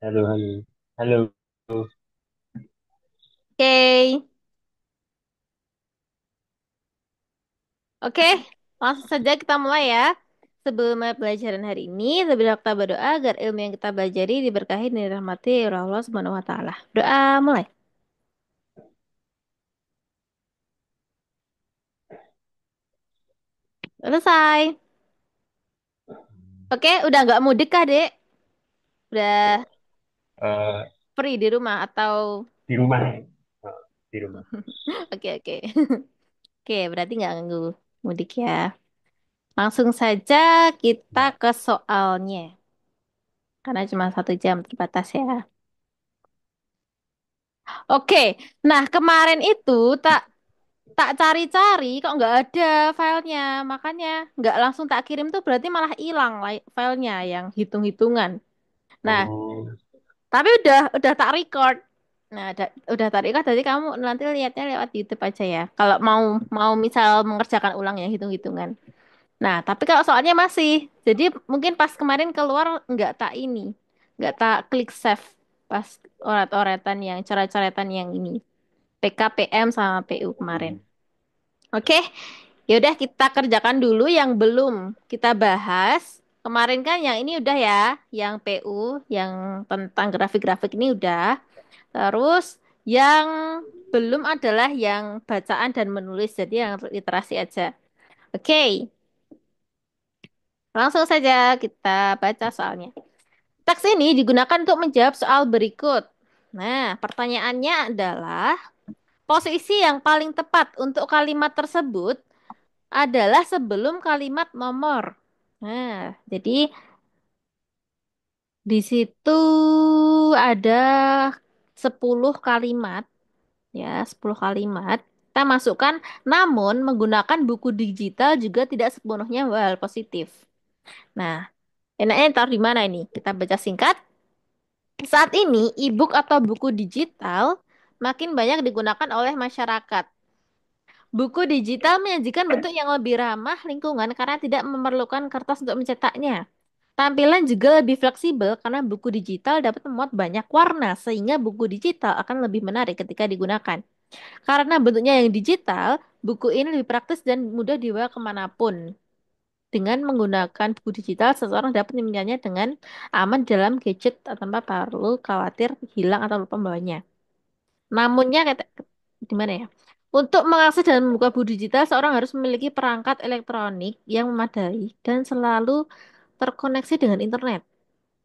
Halo, halo. Halo. Oke, oke, langsung saja kita mulai ya. Sebelum mulai pelajaran hari ini, lebih baik kita berdoa agar ilmu yang kita pelajari diberkahi dan dirahmati oleh Allah Subhanahu wa taala. Doa mulai. Selesai. Oke, udah nggak mudik kah, Dek? Udah Eh, free di rumah atau di rumah. Di rumah. oke, oke. Oke, berarti nggak ganggu mudik ya. Langsung saja kita Ya. ke soalnya. Karena cuma 1 jam terbatas ya. Oke, nah kemarin itu tak tak cari-cari kok nggak ada filenya, makanya nggak langsung tak kirim tuh berarti malah hilang filenya yang hitung-hitungan. Nah, Oh, tapi udah tak record. Nah, udah tak record, jadi kamu nanti lihatnya lewat YouTube aja ya. Kalau mau mau misal mengerjakan ulang yang hitung-hitungan. Nah, tapi kalau soalnya masih, jadi mungkin pas kemarin keluar nggak tak klik save pas oret-oretan yang coret-coretan yang ini. PKPM sama PU kemarin. hmm. Oke, ya udah kita kerjakan dulu yang belum kita bahas. Kemarin kan yang ini udah ya, yang PU, yang tentang grafik-grafik ini udah. Terus yang belum adalah yang bacaan dan menulis, jadi yang literasi aja. Oke, langsung saja kita baca soalnya. Teks ini digunakan untuk menjawab soal berikut. Nah, pertanyaannya adalah posisi yang paling tepat untuk kalimat tersebut adalah sebelum kalimat nomor. Nah, jadi di situ ada 10 kalimat, ya, 10 kalimat. Kita masukkan, namun menggunakan buku digital juga tidak sepenuhnya hal positif. Nah, enaknya taruh di mana ini? Kita baca singkat. Saat ini, e-book atau buku digital makin banyak digunakan oleh masyarakat. Buku digital menyajikan bentuk yang lebih ramah lingkungan karena tidak memerlukan kertas untuk mencetaknya. Tampilan juga lebih fleksibel karena buku digital dapat memuat banyak warna sehingga buku digital akan lebih menarik ketika digunakan. Karena bentuknya yang digital, buku ini lebih praktis dan mudah dibawa kemanapun. Dengan menggunakan buku digital, seseorang dapat membacanya dengan aman dalam gadget tanpa perlu khawatir hilang atau lupa membawanya. Namunnya, kata, di mana ya? Untuk mengakses dan membuka buku digital, seorang harus memiliki perangkat elektronik yang memadai dan selalu terkoneksi dengan internet.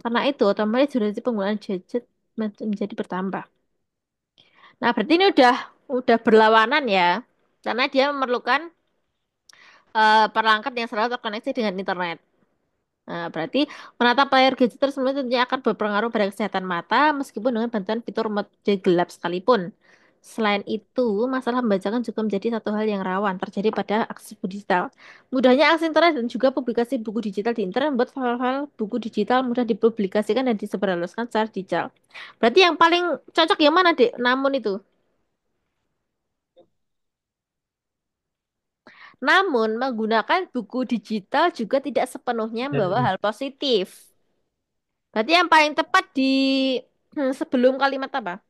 Karena itu, otomatis durasi penggunaan gadget menjadi bertambah. Nah, berarti ini udah berlawanan ya. Karena dia memerlukan perangkat yang selalu terkoneksi dengan internet. Nah, berarti menatap layar gadget terus menerus tentunya akan berpengaruh pada kesehatan mata meskipun dengan bantuan fitur mode gelap sekalipun. Selain itu, masalah pembajakan juga menjadi satu hal yang rawan terjadi pada akses buku digital. Mudahnya akses internet dan juga publikasi buku digital di internet membuat file-file buku digital mudah dipublikasikan dan disebarluaskan secara digital. Berarti yang paling cocok yang mana, Dek? Namun itu. Namun, menggunakan buku digital juga tidak sepenuhnya membawa Dan, hal positif. Berarti yang paling tepat di sebelum kalimat apa?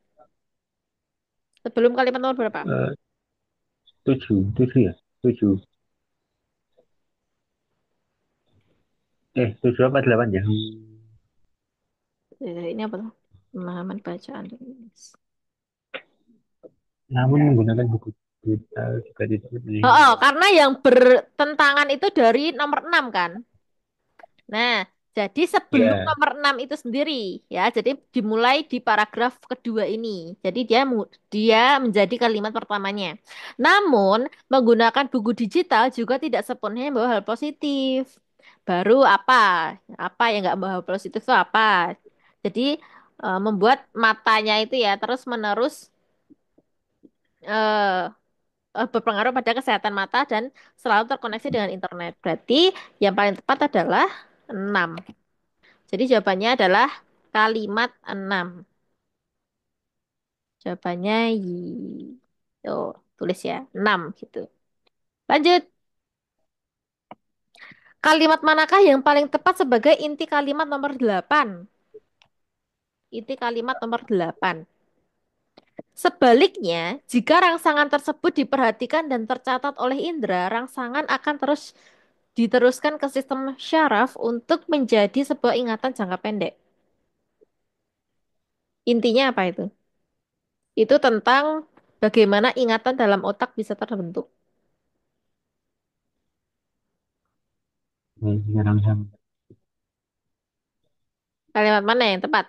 Sebelum kalimat nomor berapa? tujuh, tujuh ya, tujuh. Tujuh apa delapan ya? Ini apa tuh? Pemahaman bacaan dan tulis. Namun menggunakan buku digital juga tidak Oh, oh, lebih. karena yang bertentangan itu dari nomor 6 kan? Nah, jadi sebelum Ya. nomor 6 itu sendiri, ya, jadi dimulai di paragraf kedua ini. Jadi dia menjadi kalimat pertamanya. Namun, menggunakan buku digital juga tidak sepenuhnya membawa hal positif. Baru apa? Apa yang nggak membawa hal positif itu apa? Jadi, membuat matanya itu ya terus-menerus eh, berpengaruh pada kesehatan mata dan selalu terkoneksi dengan internet. Berarti yang paling tepat adalah 6. Jadi jawabannya adalah kalimat 6. Jawabannya tuh, tulis ya, 6 gitu. Lanjut. Kalimat manakah yang paling tepat sebagai inti kalimat nomor 8? inti kalimat nomor 8. Sebaliknya, jika rangsangan tersebut diperhatikan dan tercatat oleh indera, rangsangan akan terus diteruskan ke sistem syaraf untuk menjadi sebuah ingatan jangka pendek. Intinya apa itu? Itu tentang bagaimana ingatan dalam otak bisa terbentuk. Jarang sama. Kalimat mana yang tepat?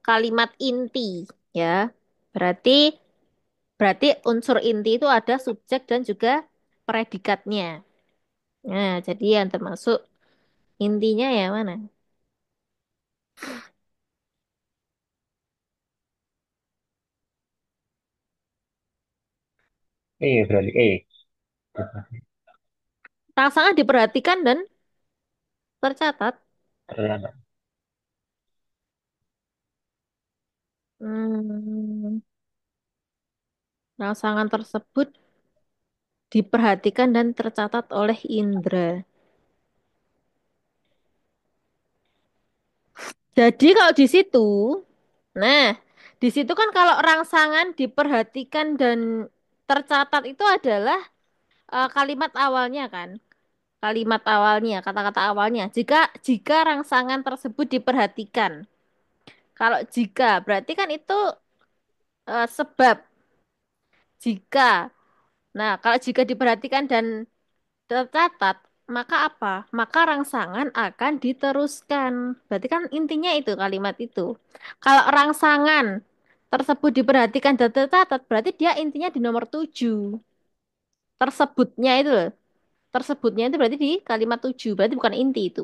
Kalimat inti, ya. Berarti berarti unsur inti itu ada subjek dan juga predikatnya. Nah, jadi yang termasuk intinya ya mana? Berarti Rangsangan diperhatikan dan tercatat. ternyata. Hmm, rangsangan tersebut diperhatikan dan tercatat oleh indera. Jadi kalau di situ, nah, di situ kan kalau rangsangan diperhatikan dan tercatat itu adalah kalimat awalnya kan. Kalimat awalnya, kata-kata awalnya. Jika jika rangsangan tersebut diperhatikan. Kalau jika berarti kan itu sebab jika. Nah, kalau jika diperhatikan dan tercatat, maka apa? Maka rangsangan akan diteruskan. Berarti kan intinya itu kalimat itu. Kalau rangsangan tersebut diperhatikan dan tercatat, berarti dia intinya di nomor 7. Tersebutnya itu loh. Tersebutnya itu berarti di kalimat 7. Berarti bukan inti itu.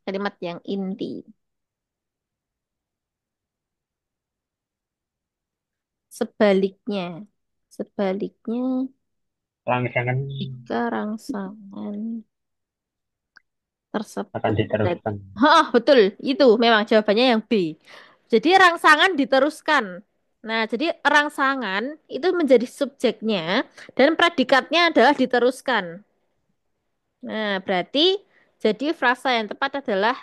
Kalimat yang inti. Sebaliknya. Sebaliknya Rangsangan jika rangsangan akan tersebut berarti. diteruskan. Oh, betul. Itu memang jawabannya yang B. Jadi rangsangan diteruskan. Nah, jadi rangsangan itu menjadi subjeknya dan predikatnya adalah diteruskan. Nah, berarti jadi frasa yang tepat adalah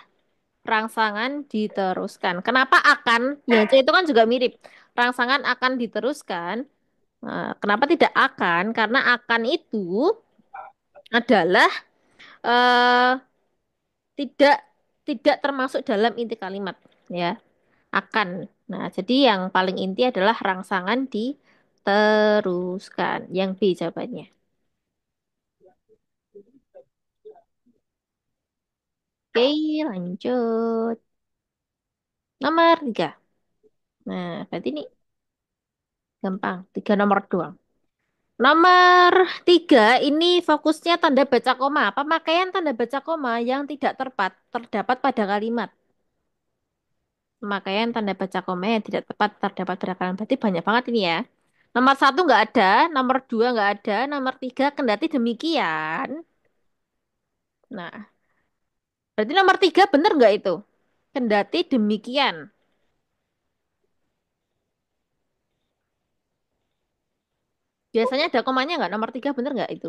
rangsangan diteruskan. Kenapa akan? Yang C itu kan juga mirip. Rangsangan akan diteruskan. Nah, kenapa tidak akan? Karena akan itu adalah eh, tidak tidak termasuk dalam inti kalimat, ya. Akan. Nah, jadi yang paling inti adalah rangsangan diteruskan. Yang B jawabannya. Oke, lanjut. Nomor 3. Nah, berarti ini gampang. 3 nomor doang. Nomor 3 ini fokusnya tanda baca koma. Pemakaian tanda baca koma yang tidak tepat terdapat pada kalimat. Pemakaian tanda baca koma yang tidak tepat terdapat pada kalimat. Berarti banyak banget ini ya. Nomor 1 nggak ada, nomor 2 nggak ada, nomor 3 kendati demikian. Nah, berarti nomor 3 bener nggak itu? Kendati demikian. Biasanya ada komanya nggak? Nomor 3 bener nggak itu?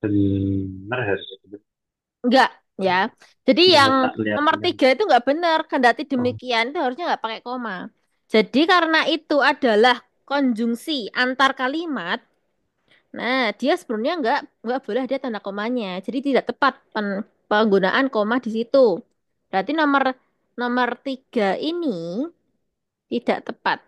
Benar harus Enggak, ya. Jadi yang tak lihat nomor ini. 3 itu nggak bener. Kendati Oh, demikian itu harusnya nggak pakai koma. Jadi karena itu adalah konjungsi antar kalimat, nah dia sebenarnya nggak boleh ada tanda komanya. Jadi tidak tepat penggunaan koma di situ. Berarti nomor nomor 3 ini tidak tepat.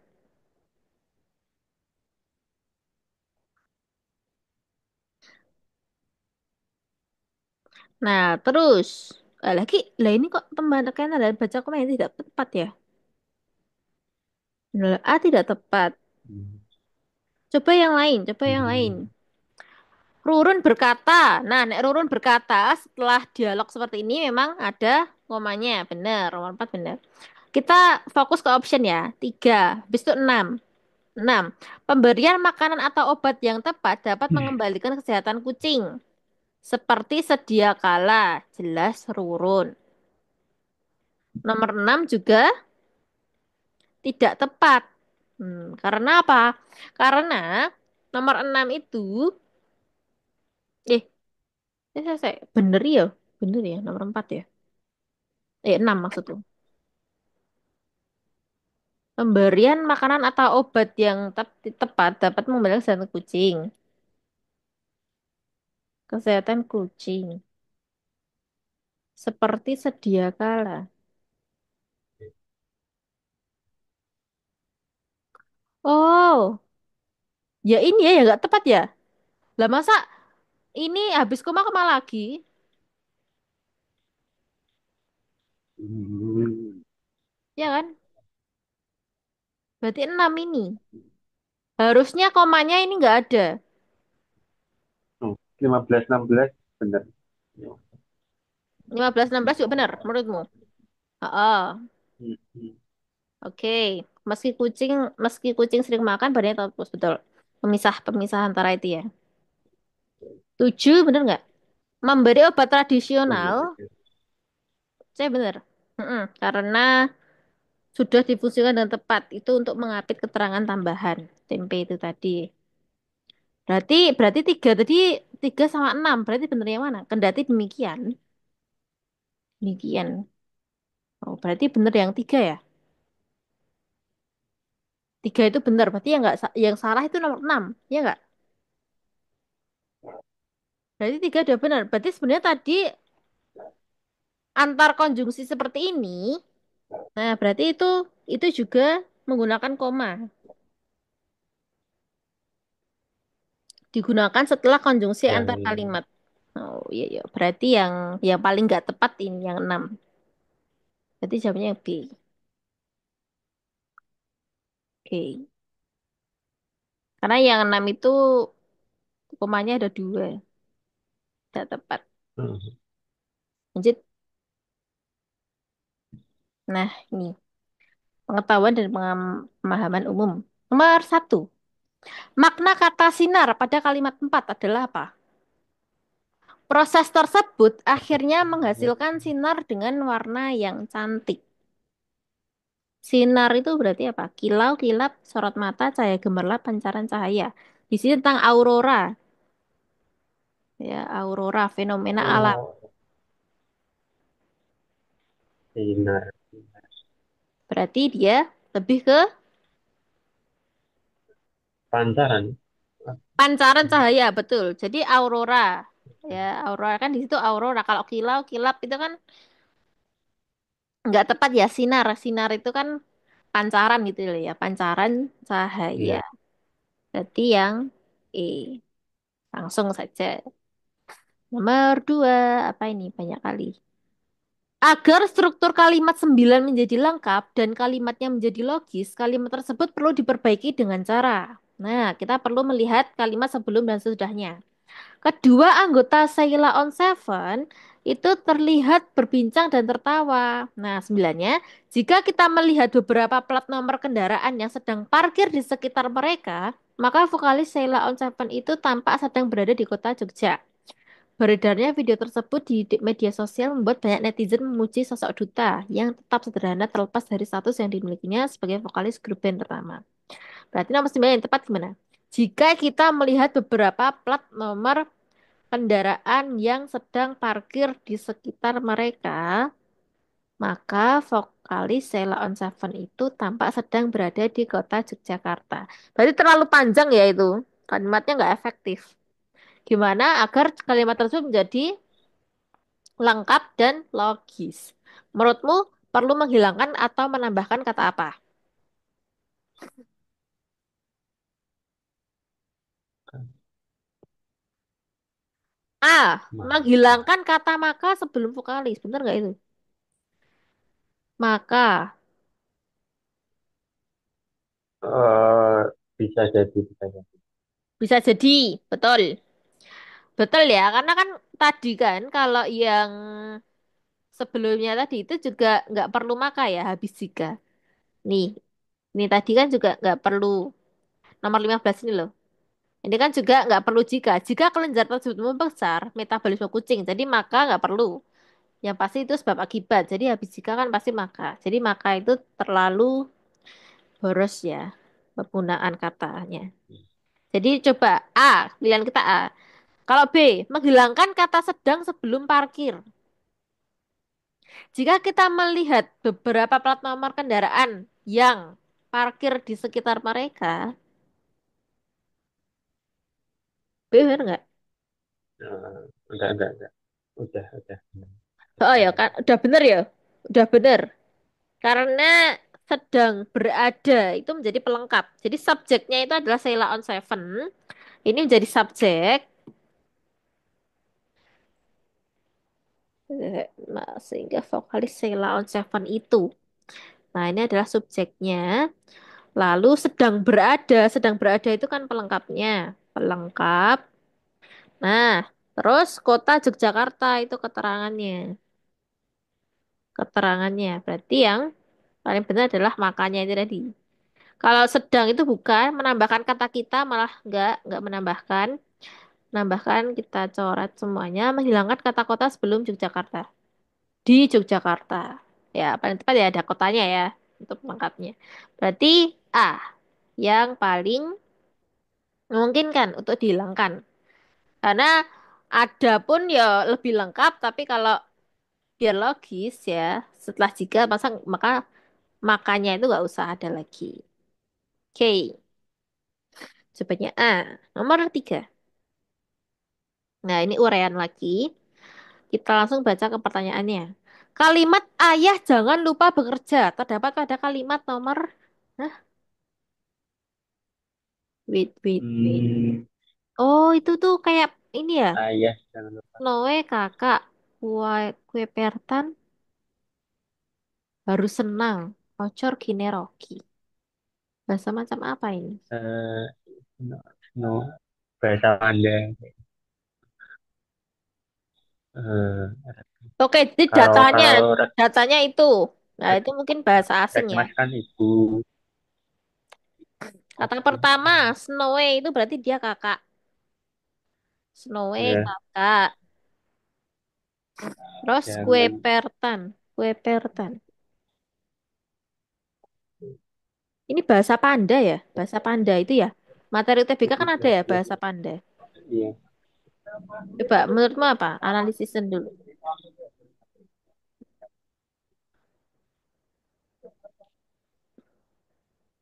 Nah, terus lagi lah ini kok pemakaian tanda baca koma yang tidak tepat ya? Nah, A tidak tepat. hmm. Coba yang lain, coba yang lain. Rurun berkata. Nah, nek Rurun berkata setelah dialog seperti ini memang ada komanya. Benar, nomor 4 benar. Kita fokus ke option ya. 3, habis itu 6. 6. Pemberian makanan atau obat yang tepat dapat mengembalikan kesehatan kucing. Seperti sedia kala. Jelas Rurun. Nomor 6 juga tidak tepat. Karena apa? Karena nomor 6 itu, eh, bener ya? Bener ya, nomor 4 ya? 6 maksudku. Pemberian makanan atau obat yang tepat dapat membalas kesehatan kucing. Kesehatan kucing. Seperti sedia kala. Oh, ya ini ya, ya nggak tepat ya. Lah masa ini habis koma-koma lagi? Hmm. Ya kan? Berarti 6 ini. Harusnya komanya ini nggak ada. Oh, 15 16 benar. 15 16 juga benar menurutmu? Oh, Hmm, hmm. oke. Meski kucing, meski kucing sering makan, badannya tetap kurus. Betul. Pemisah antara itu ya. 7 bener nggak? Memberi obat Benar tradisional, itu. saya bener. Karena sudah difungsikan dengan tepat. Itu untuk mengapit keterangan tambahan. Tempe itu tadi. Berarti tiga tadi, 3 sama 6. Berarti bener yang mana? Kendati demikian. Demikian. Oh, berarti bener yang 3 ya? 3 itu bener. Berarti yang nggak, yang salah itu nomor 6. Ya nggak? Berarti 3 udah benar. Berarti sebenarnya tadi antar konjungsi seperti ini. Nah, berarti itu juga menggunakan koma. Digunakan setelah konjungsi Yang antar kalimat. Oh iya, iya. Berarti yang paling nggak tepat ini yang 6. Berarti jawabnya yang B. Oke. Karena yang 6 itu komanya ada 2. Tidak tepat. hmm. Lanjut. Nah, ini. Pengetahuan dan pemahaman umum. Nomor 1. Makna kata sinar pada kalimat 4 adalah apa? Proses tersebut akhirnya menghasilkan sinar dengan warna yang cantik. Sinar itu berarti apa? Kilau, kilap, sorot mata, cahaya gemerlap, pancaran cahaya. Di sini tentang aurora, ya, aurora, fenomena alam. Oh, sinar. Berarti dia lebih ke Pancaran. pancaran cahaya, betul. Jadi aurora, ya, aurora kan di situ aurora. Kalau kilau, kilap itu kan nggak tepat ya, sinar. Sinar itu kan pancaran gitu loh ya, pancaran cahaya. Iya. Berarti yang E. Langsung saja. Nomor 2, apa ini? Banyak kali. Agar struktur kalimat 9 menjadi lengkap dan kalimatnya menjadi logis, kalimat tersebut perlu diperbaiki dengan cara. Nah, kita perlu melihat kalimat sebelum dan sesudahnya. Kedua anggota Sheila on Seven itu terlihat berbincang dan tertawa. Nah, sembilannya, jika kita melihat beberapa plat nomor kendaraan yang sedang parkir di sekitar mereka, maka vokalis Sheila on Seven itu tampak sedang berada di kota Jogja. Beredarnya video tersebut di media sosial membuat banyak netizen memuji sosok Duta yang tetap sederhana terlepas dari status yang dimilikinya sebagai vokalis grup band pertama. Berarti nomor 9 yang tepat gimana? Jika kita melihat beberapa plat nomor kendaraan yang sedang parkir di sekitar mereka, maka vokalis Sheila on Seven itu tampak sedang berada di kota Yogyakarta. Berarti terlalu panjang ya itu. Kalimatnya nggak efektif. Gimana agar kalimat tersebut menjadi lengkap dan logis? Menurutmu perlu menghilangkan atau menambahkan kata apa? A. Maka. Menghilangkan kata maka sebelum vokalis. Bener nggak itu? Maka. eh bisa jadi, bisa jadi. Bisa jadi. Betul. Betul ya. Karena kan tadi kan kalau yang sebelumnya tadi itu juga nggak perlu maka ya habis jika. Nih. Ini tadi kan juga nggak perlu. Nomor 15 ini loh. Ini kan juga nggak perlu jika. Jika kelenjar tersebut membesar, metabolisme kucing. Jadi maka nggak perlu. Yang pasti itu sebab akibat. Jadi habis jika kan pasti maka. Jadi maka itu terlalu boros ya. penggunaan katanya. Jadi coba A, pilihan kita A. Kalau B, menghilangkan kata sedang sebelum parkir. Jika kita melihat beberapa plat nomor kendaraan yang parkir di sekitar mereka, B bener nggak? Enggak. Udah. Oh ya Pertanyaan. kan, udah bener ya, udah bener. Karena sedang berada itu menjadi pelengkap. Jadi subjeknya itu adalah Sheila on Seven. Ini menjadi subjek. Sehingga vokalis Sheila on Seven itu. Nah, ini adalah subjeknya. Lalu sedang berada. Sedang berada itu kan pelengkapnya. Pelengkap. Nah, terus kota Yogyakarta itu keterangannya. Keterangannya. Berarti yang paling benar adalah makanya itu tadi. Kalau sedang itu bukan menambahkan kata kita, malah nggak menambahkan. Menambahkan kita coret semuanya, menghilangkan kata kota sebelum Yogyakarta. Di Yogyakarta. Ya, paling tepat ya ada kotanya ya untuk pelengkapnya. Berarti A yang paling memungkinkan untuk dihilangkan. Karena ada pun ya lebih lengkap, tapi kalau biar logis ya, setelah jika maka makanya itu nggak usah ada lagi. Oke, jawabannya A. Nomor 3. Nah, ini uraian lagi. Kita langsung baca ke pertanyaannya. Kalimat ayah jangan lupa bekerja terdapat pada kalimat nomor. Hah? Wait. Hmm, Oh, itu tuh kayak ini ya. ayah jangan lupa. Noe kakak. Kue pertan harus senang. Ocor gine Rocky. Bahasa macam apa ini? Eh, no, no, bahasa Anda. Eh, Oke, jadi kalau datanya. kalau Datanya itu. Nah, rek, itu mungkin bahasa asing ya. rekmas kan ibu. Kata Oke. pertama, Snowy itu berarti dia kakak. Snowy Ya, kakak. Terus kue jangan. pertan. Kue pertan. Ini bahasa panda ya? Bahasa panda itu ya? Materi UTBK kan ada ya bahasa panda. Iya, Coba menurutmu apa? Analisis dulu.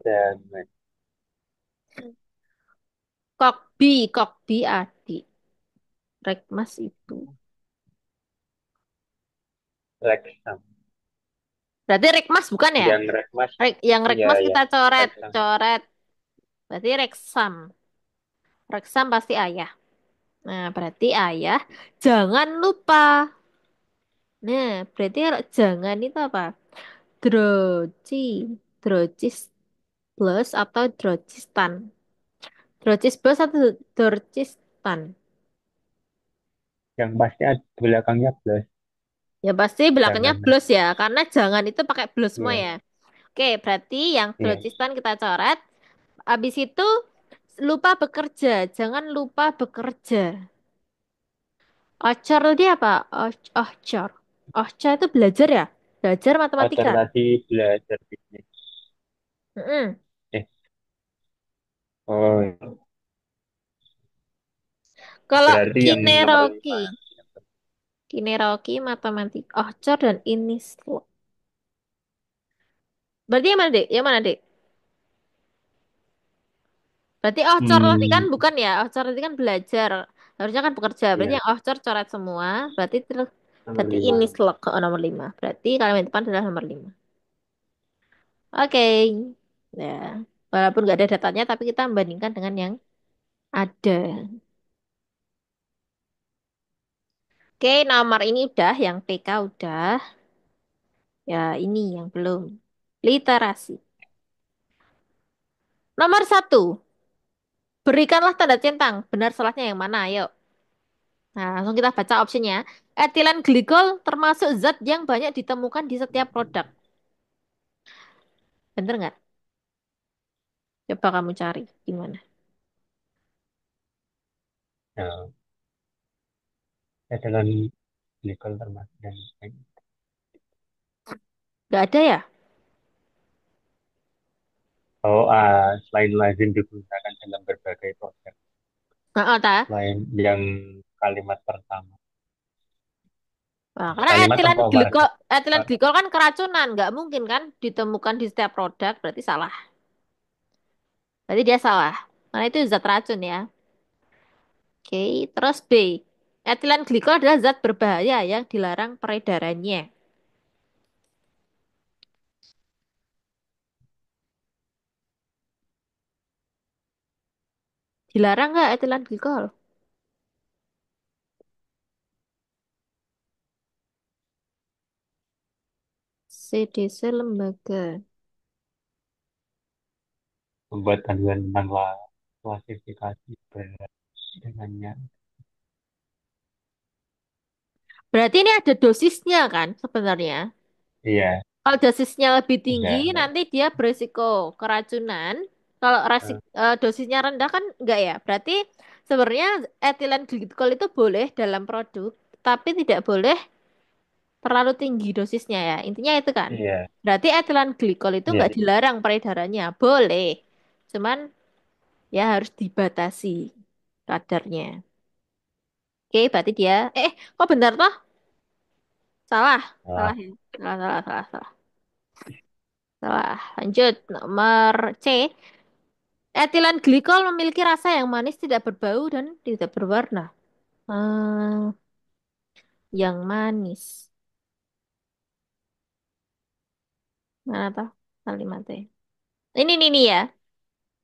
jangan. Kokbi adik. Rekmas itu. Reksam. Berarti rekmas bukan ya? Yang rekmas, Yang iya, rekmas iya. kita coret. Reksam. Coret. Berarti reksam. Reksam pasti ayah. Nah, berarti ayah. Jangan lupa. Nah, berarti jangan itu apa? Droci. Drocis plus atau drocistan. Drocis plus atau drocistan. Yang pasti ada belakangnya plus. Ya pasti belakangnya Jangan. plus ya. Karena jangan itu pakai plus semua Iya, ya. Oke, berarti yang iya. drocistan kita coret. Habis itu lupa bekerja. Jangan lupa bekerja. Ocor tadi apa? Ocor. Ocor itu belajar ya? Belajar Pacar matematika. tadi belajar bisnis. Mm-mm. Eh, oh, Kalau berarti yang nomor kineroki. 5. Kineroki, matematika. Ocor dan ini. Berarti yang mana, Dek? Yang mana, Dek? Berarti Ocor tadi kan Hmm, bukan ya? Ocor tadi kan belajar. Harusnya kan bekerja. Berarti iya, yang Ocor coret semua. Berarti nomor berarti ini 5. slot ke nomor 5. Berarti kalimat depan adalah nomor 5. Oke. Ya. Walaupun nggak ada datanya, tapi kita membandingkan dengan yang ada. Oke, nomor ini udah. Yang PK udah. Ya, ini yang belum. Literasi. Nomor 1. Berikanlah tanda centang. Benar salahnya yang mana? Ayo. Nah, langsung kita baca optionnya. Etilen glikol termasuk zat yang banyak ditemukan di setiap produk. Bener nggak? Coba kamu cari. Gimana? Nah, adalah glikol termasuk dan Nggak ada ya? Oh, selain lazim digunakan dalam berbagai proses, Nah, ta. selain yang kalimat pertama. Nah, karena Kalimat apa paragraf? etilen glikol kan keracunan, nggak mungkin kan ditemukan di setiap produk, berarti salah. Berarti dia salah. Karena itu zat racun ya. Oke, terus B. Etilen glikol adalah zat berbahaya yang dilarang peredarannya. Dilarang nggak etilen glikol? CDC lembaga. Membuat panduan tentang klasifikasi berat dengannya. Berarti ini ada dosisnya kan sebenarnya. Iya, Kalau dosisnya lebih tinggi, ada. nanti dia berisiko keracunan. Kalau dosisnya rendah kan enggak ya. Berarti sebenarnya etilen glikol itu boleh dalam produk, tapi tidak boleh terlalu tinggi dosisnya ya. Intinya itu kan. Iya, Berarti etilen glikol itu iya, enggak dilarang peredarannya, boleh. Cuman ya harus dibatasi kadarnya. Oke, berarti dia, kok benar toh? Salah, salah salah. ya. Salah, salah, salah, salah. Salah. Lanjut, nomor C. Etilen glikol memiliki rasa yang manis, tidak berbau, dan tidak berwarna. Hmm, yang manis. Mana tuh kalimatnya? Ini ya.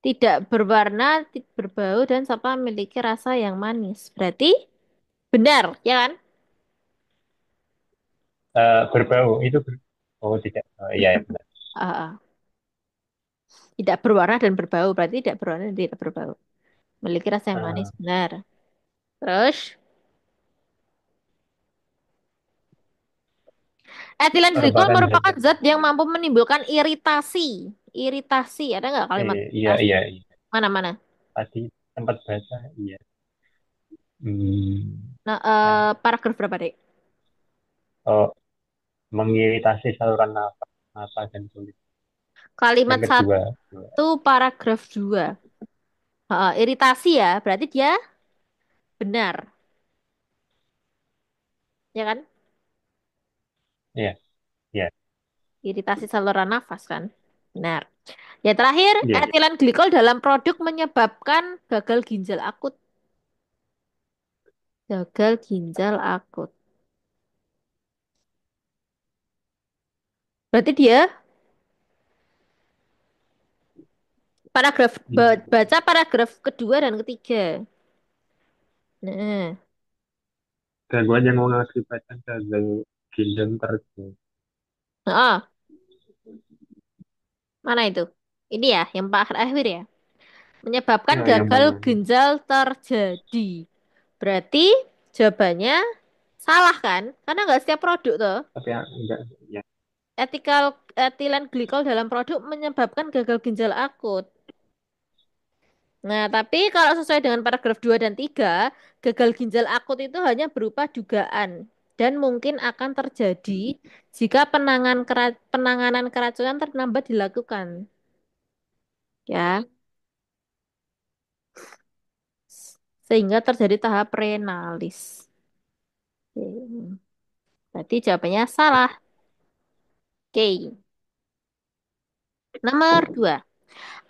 Tidak berwarna, tidak berbau, dan serta memiliki rasa yang manis. Berarti benar, ya kan? Berbau itu oh tidak. Iya, ya, benar. Ah, ah. Tidak berwarna dan berbau. Berarti tidak berwarna dan tidak berbau. Memiliki rasa yang manis, Eh, benar. Terus, etilen glikol merupakan zat merupakan yang zat yang mampu menimbulkan iritasi. Iritasi, ada nggak kalimat iya, iritasi? iya, iya. Mana-mana? Tadi sempat baca, iya. Hmm, Nah, mana? paragraf berapa, Dek? Oh, mengiritasi saluran nafas, mata dan kulit. Kalimat Yang kedua, satu, paragraf 2. Iritasi ya, berarti dia benar, ya kan? iya, iya, Iritasi saluran nafas kan? Benar. Ya terakhir, iya, iya. etilen glikol dalam produk menyebabkan gagal ginjal akut. Gagal ginjal akut. Berarti dia baca paragraf kedua dan ketiga. Nah, Gangguan yang mengakibatkan gagal ginjal terjadi. ah, mana itu? Ini ya, yang pak akhir ya. Menyebabkan Ya, yang gagal mana? ginjal terjadi. Berarti jawabannya salah kan? Karena nggak setiap produk tuh. Tapi ya, enggak, ya. Etilen glikol dalam produk menyebabkan gagal ginjal akut. Nah, tapi kalau sesuai dengan paragraf 2 dan 3, gagal ginjal akut itu hanya berupa dugaan dan mungkin akan terjadi jika penanganan keracunan terlambat dilakukan. Ya, sehingga terjadi tahap renalis. Oke. Berarti jawabannya salah. Oke. Nomor 2.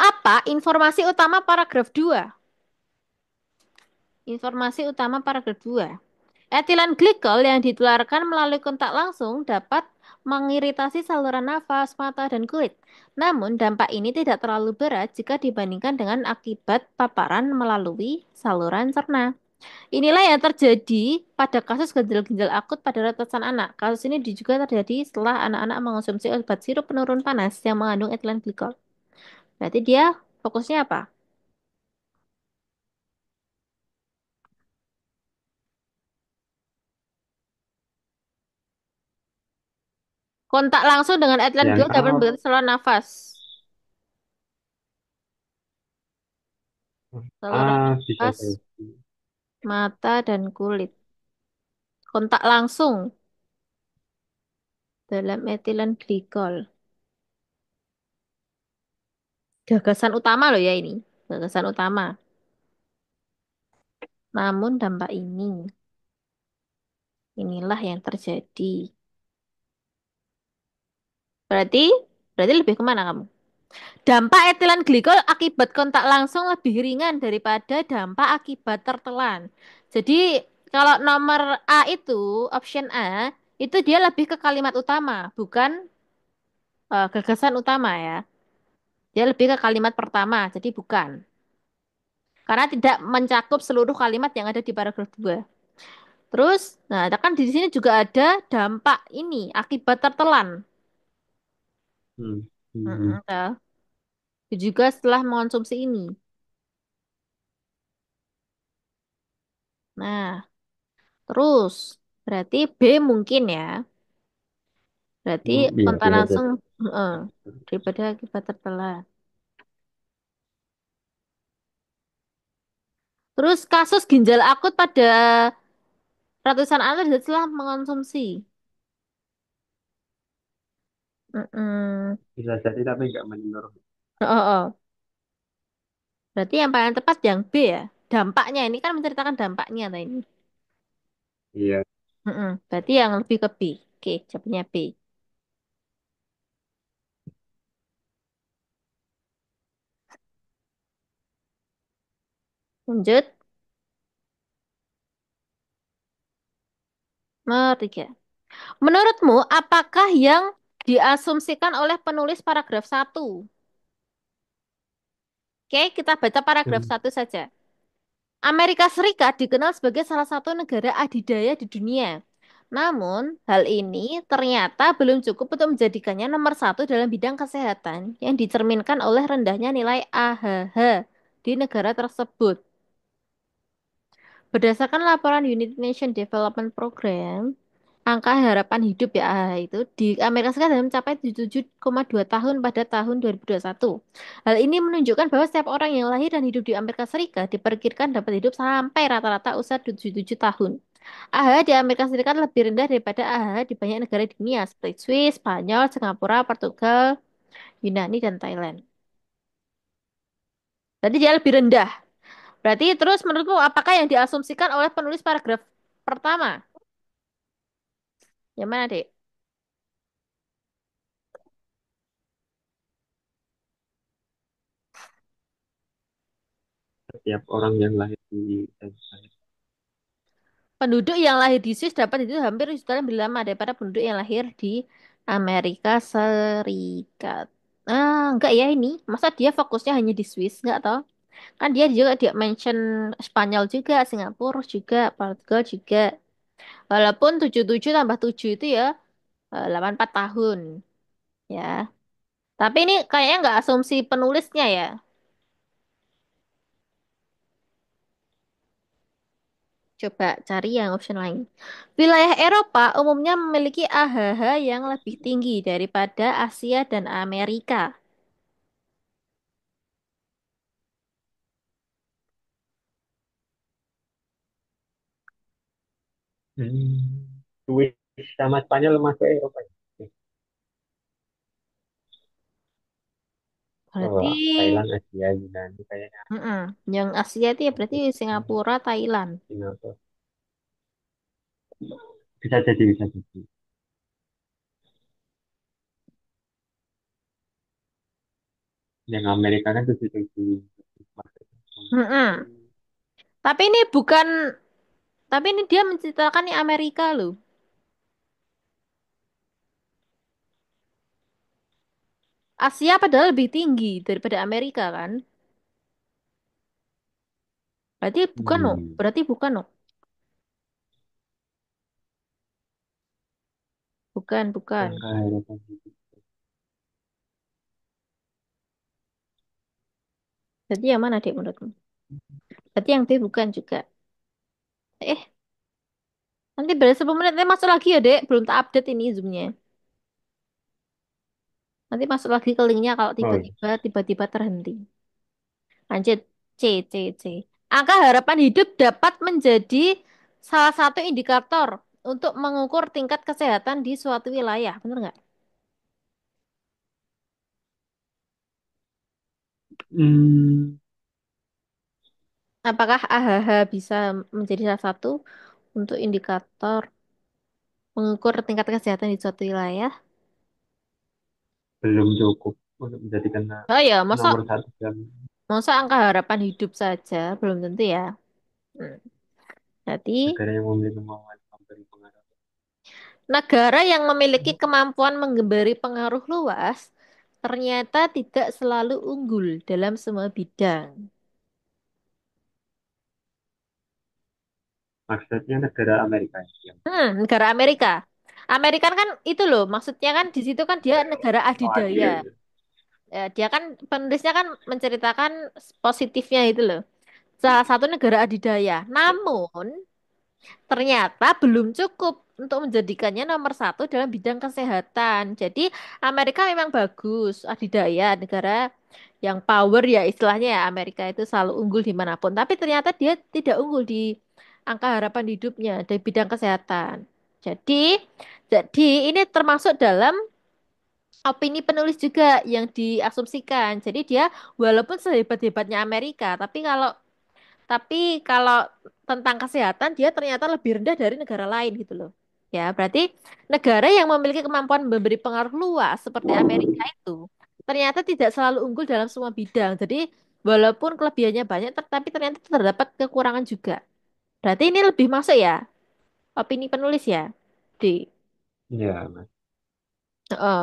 Apa informasi utama paragraf 2? Informasi utama paragraf 2. Etilen glikol yang ditularkan melalui kontak langsung dapat mengiritasi saluran nafas, mata, dan kulit. Namun, dampak ini tidak terlalu berat jika dibandingkan dengan akibat paparan melalui saluran cerna. Inilah yang terjadi pada kasus ginjal-ginjal akut pada ratusan anak. Kasus ini juga terjadi setelah anak-anak mengonsumsi obat sirup penurun panas yang mengandung etilen glikol. Berarti dia fokusnya apa? Kontak langsung dengan etilen Yang glikol dapat A, membentuk saluran nafas. Saluran bisa nafas, jadi. mata, dan kulit. Kontak langsung dalam etilen glikol. Gagasan utama loh ya ini. Gagasan utama. Namun dampak inilah yang terjadi. Berarti, berarti lebih kemana kamu? Dampak etilen glikol akibat kontak langsung lebih ringan daripada dampak akibat tertelan. Jadi, kalau nomor A itu, option A, itu dia lebih ke kalimat utama, bukan gagasan utama ya. Dia lebih ke kalimat pertama, jadi bukan. Karena tidak mencakup seluruh kalimat yang ada di paragraf 2. Terus, nah kan di sini juga ada dampak ini, akibat tertelan. Hmm. Hmm. Mm-mm, ya. Juga setelah mengonsumsi ini. Nah, terus berarti B mungkin ya. Berarti Iya, kontak bisa langsung jadi. daripada akibat tertelan. Terus kasus ginjal akut pada ratusan anak setelah mengonsumsi. Mm-mm. Bisa jadi tapi nggak menyeluruh. Oh, oh. Berarti yang paling tepat yang B ya. Dampaknya ini kan menceritakan dampaknya tadi ini. Iya. Mm-mm. Berarti yang lebih ke B. Oke, jawabnya B. Lanjut. Nomor 3. Menurutmu, apakah yang diasumsikan oleh penulis paragraf 1? Oke, kita baca paragraf Hmm. 1 saja. Amerika Serikat dikenal sebagai salah satu negara adidaya di dunia. Namun, hal ini ternyata belum cukup untuk menjadikannya nomor satu dalam bidang kesehatan yang dicerminkan oleh rendahnya nilai AHH di negara tersebut. Berdasarkan laporan United Nations Development Program, angka harapan hidup ya AHH itu di Amerika Serikat sudah mencapai 77,2 tahun pada tahun 2021. Hal ini menunjukkan bahwa setiap orang yang lahir dan hidup di Amerika Serikat diperkirakan dapat hidup sampai rata-rata usia 77 tahun. AHH di Amerika Serikat lebih rendah daripada AHH di banyak negara di dunia seperti Swiss, Spanyol, Singapura, Portugal, Yunani, dan Thailand. Berarti dia lebih rendah. Berarti terus menurutmu apakah yang diasumsikan oleh penulis paragraf pertama? Yang mana, Dek? Setiap orang yang lahir di Penduduk yang lahir di Swiss dapat hidup hampir setahun lebih lama daripada penduduk yang lahir di Amerika Serikat. Enggak ya ini. Masa dia fokusnya hanya di Swiss? Enggak toh? Kan dia mention Spanyol juga, Singapura juga, Portugal juga. Walaupun 77 tambah 7 itu ya 84 tahun ya. Tapi ini kayaknya nggak asumsi penulisnya ya. Coba cari yang option lain. Wilayah Eropa umumnya memiliki AHH yang lebih tinggi daripada Asia dan Amerika. Swiss sama Spanyol masuk Eropa ya? Berarti Oh, Thailand, Asia, Yunani kayaknya. mm-mm. Yang Asia itu ya berarti Singapura, Thailand. Singapura. Bisa jadi, bisa jadi. Yang Amerika kan 77. Mm-mm. Tapi ini bukan, tapi ini dia menceritakan nih Amerika loh. Asia padahal lebih tinggi daripada Amerika kan? Berarti bukan no, Hmm. berarti bukan no, bukan. Angka harapan hidup. Berarti yang mana dek menurutmu? Berarti yang B bukan juga. Eh, nanti berarti 10 menit nanti masuk lagi ya dek. Belum tak update ini zoomnya. Nanti masuk lagi ke linknya kalau Oh, iya. tiba-tiba terhenti. Lanjut C. Angka harapan hidup dapat menjadi salah satu indikator untuk mengukur tingkat kesehatan di suatu wilayah. Benar nggak? Hmm, Apakah AHH bisa menjadi salah satu untuk indikator mengukur tingkat kesehatan di suatu wilayah? belum cukup untuk menjadikan Oh ya, nomor satu dan masa angka harapan hidup saja belum tentu ya. Hmm. Jadi, negara yang memiliki kemampuan memberi pengaruh. negara yang memiliki kemampuan memberi pengaruh luas ternyata tidak selalu unggul dalam semua bidang. Maksudnya negara Amerika yang Negara Amerika. Amerika kan itu loh, maksudnya kan di situ kan dia negara oh, adidaya. adil. Dia kan penulisnya kan menceritakan positifnya itu loh. Salah satu negara adidaya. Namun ternyata belum cukup untuk menjadikannya nomor satu dalam bidang kesehatan. Jadi Amerika memang bagus, adidaya, negara yang power ya istilahnya ya Amerika itu selalu unggul dimanapun. Tapi ternyata dia tidak unggul di angka harapan hidupnya dari bidang kesehatan. Jadi, jadi ini termasuk dalam opini penulis juga yang diasumsikan. Jadi dia walaupun sehebat-hebatnya Amerika, tapi kalau tentang kesehatan dia ternyata lebih rendah dari negara lain gitu loh. Ya, berarti negara yang memiliki kemampuan memberi pengaruh luas seperti Amerika itu ternyata tidak selalu unggul dalam semua bidang. Jadi walaupun kelebihannya banyak tapi ternyata terdapat kekurangan juga. Berarti ini lebih masuk ya opini penulis ya. D. Ya, Mas. Heeh.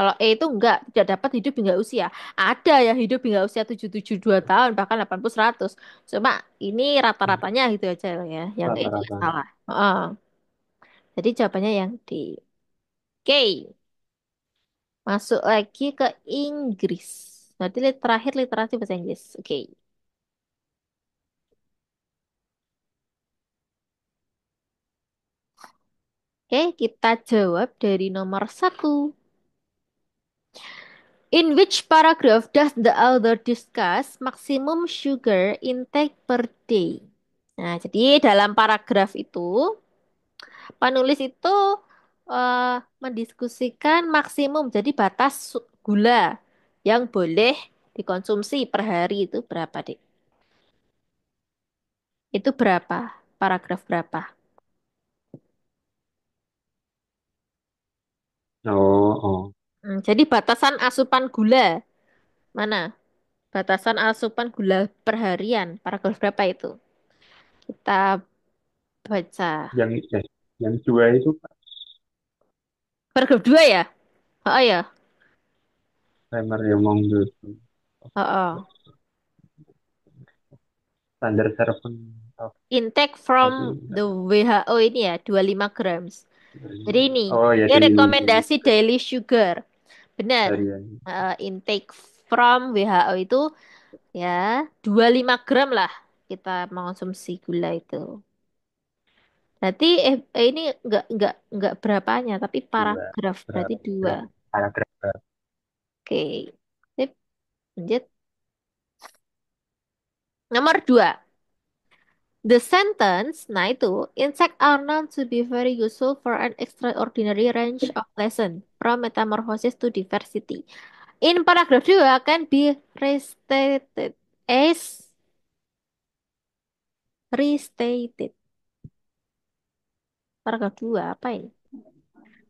Kalau E itu enggak, tidak dapat hidup hingga usia. Ada yang hidup hingga usia 772 tahun, bahkan 80 100. Cuma ini rata-ratanya gitu aja loh ya. Yang E juga Rata-rata. salah. Heeh. Jadi jawabannya yang D. Oke, masuk lagi ke Inggris. Berarti terakhir literasi bahasa Inggris. Oke. Oke, kita jawab dari nomor satu. In which paragraph does the author discuss maximum sugar intake per day? Nah, jadi dalam paragraf itu, penulis itu mendiskusikan maksimum, jadi batas gula yang boleh dikonsumsi per hari itu berapa, Dek? Itu berapa? Paragraf berapa? Oh, oh. Jadi batasan asupan gula mana? Batasan asupan gula per harian, paragraf berapa itu? Kita baca. Yang yang dua itu Pak, Paragraf 2 ya? Oh ya. primer yang mau itu Oh, oh. standar servant of Intake from tapi the WHO ini ya 25 grams. Jadi ini, oh ya ini daily rekomendasi daily sugar. Benar. harian. Intake from WHO itu ya 25 gram lah kita mengonsumsi gula itu. Berarti ini enggak berapanya, tapi Dua paragraf berarti dua. paragraf paragraf. Oke. Sip, lanjut. Nomor 2. The sentence, nah itu, insect are known to be very useful for an extraordinary range of lessons, from metamorphosis to diversity. In paragraph 2 can be restated as restated. Paragraf 2 apa ini?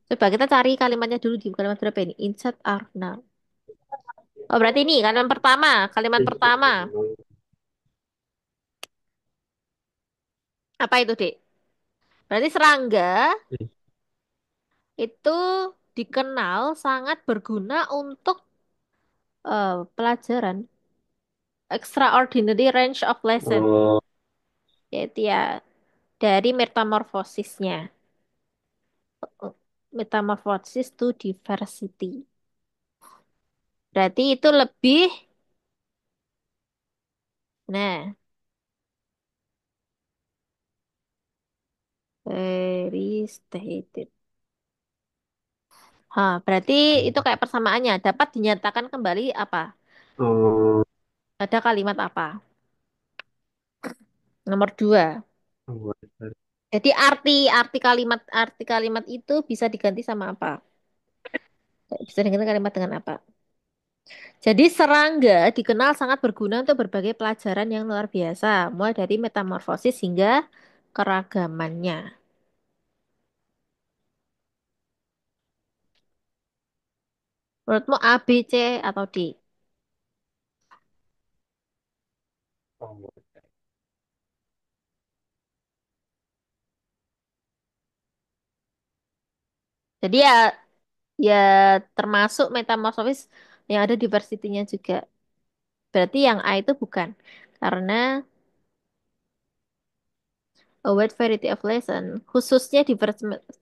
Coba kita cari kalimatnya dulu di kalimat berapa ini? Insect are known. Oh, berarti ini kalimat pertama. Kalimat pertama. Apa itu, Dek? Berarti serangga itu dikenal sangat berguna untuk pelajaran extraordinary range of lesson, Oh, yaitu ya dari metamorfosisnya. Metamorphosis to diversity. Berarti itu lebih, nah, very stated. Berarti itu kayak persamaannya. Dapat dinyatakan kembali apa? oh, Ada kalimat apa? Nomor 2. Jadi arti kalimat itu bisa diganti sama apa? Bisa diganti kalimat dengan apa? Jadi serangga dikenal sangat berguna untuk berbagai pelajaran yang luar biasa, mulai dari metamorfosis hingga keragamannya. Menurutmu A, B, C, atau D? Oh, Jadi ya, ya termasuk metamorfosis yang ada diversity-nya juga. Berarti yang A itu bukan. Karena a wide variety of lesson, khususnya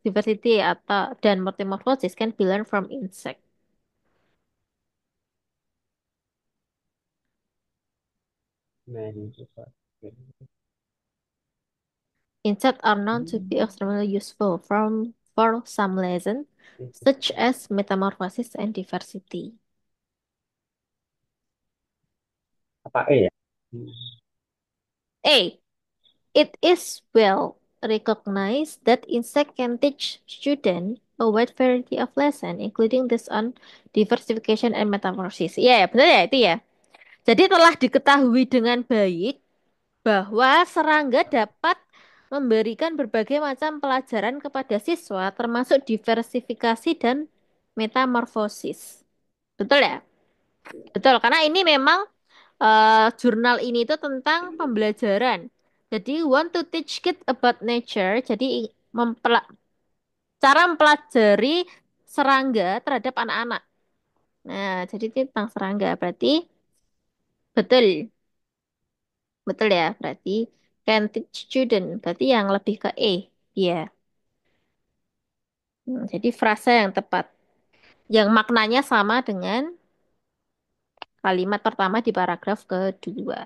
diversity atau dan metamorphosis can be learned from insect. many super. Insects are known to be extremely useful for some lessons, such as metamorphosis and diversity. Apa E ya? A. It is well recognized that insect can teach students a wide variety of lessons, including this on diversification and metamorphosis. Iya, ya, benar ya itu ya. Jadi telah diketahui dengan baik bahwa serangga dapat memberikan berbagai macam pelajaran kepada siswa, termasuk diversifikasi dan metamorfosis. Betul ya? Betul, karena ini memang jurnal ini itu tentang pembelajaran. Jadi, want to teach kids about nature. Jadi, cara mempelajari serangga terhadap anak-anak. Nah, jadi itu tentang serangga. Berarti betul, betul ya. Berarti can teach student. Berarti yang lebih ke E. Iya. Jadi frasa yang tepat. Yang maknanya sama dengan kalimat pertama di paragraf kedua.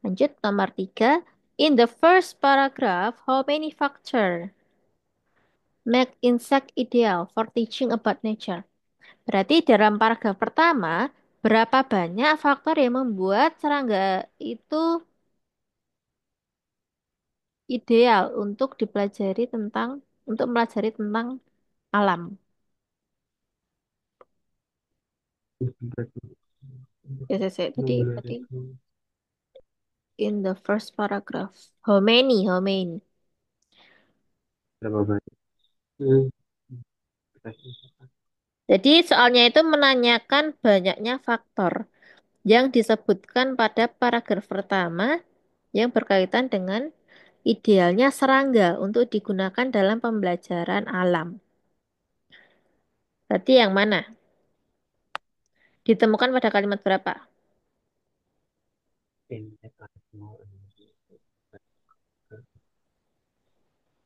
Lanjut nomor 3. In the first paragraph, how many factors make insect ideal for teaching about nature? Berarti dalam paragraf pertama, berapa banyak faktor yang membuat serangga itu ideal untuk mempelajari tentang alam. Ya, tadi in the first paragraph. How many? How many? Berapa banyak? Hmm. Jadi soalnya itu menanyakan banyaknya faktor yang disebutkan pada paragraf pertama yang berkaitan dengan idealnya serangga untuk digunakan dalam pembelajaran alam. Berarti yang mana? Ditemukan pada kalimat berapa?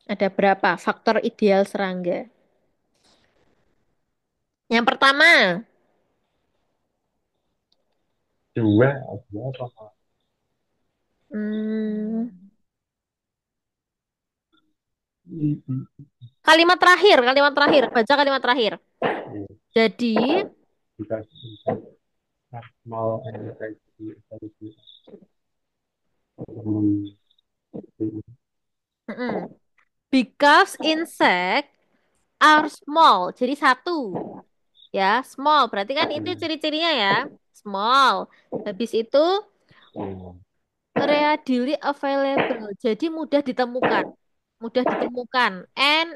Ada berapa faktor ideal serangga? Yang pertama, Dua, dua apa? hmm, Hmm. kalimat terakhir, kalimat terakhir, baca kalimat terakhir. Jadi, Because small and very. Hmm. mm-mm. Because insect are small. Jadi satu, ya, small. Berarti kan itu ciri-cirinya ya, small. Habis itu readily available. Jadi mudah ditemukan. Mudah ditemukan. And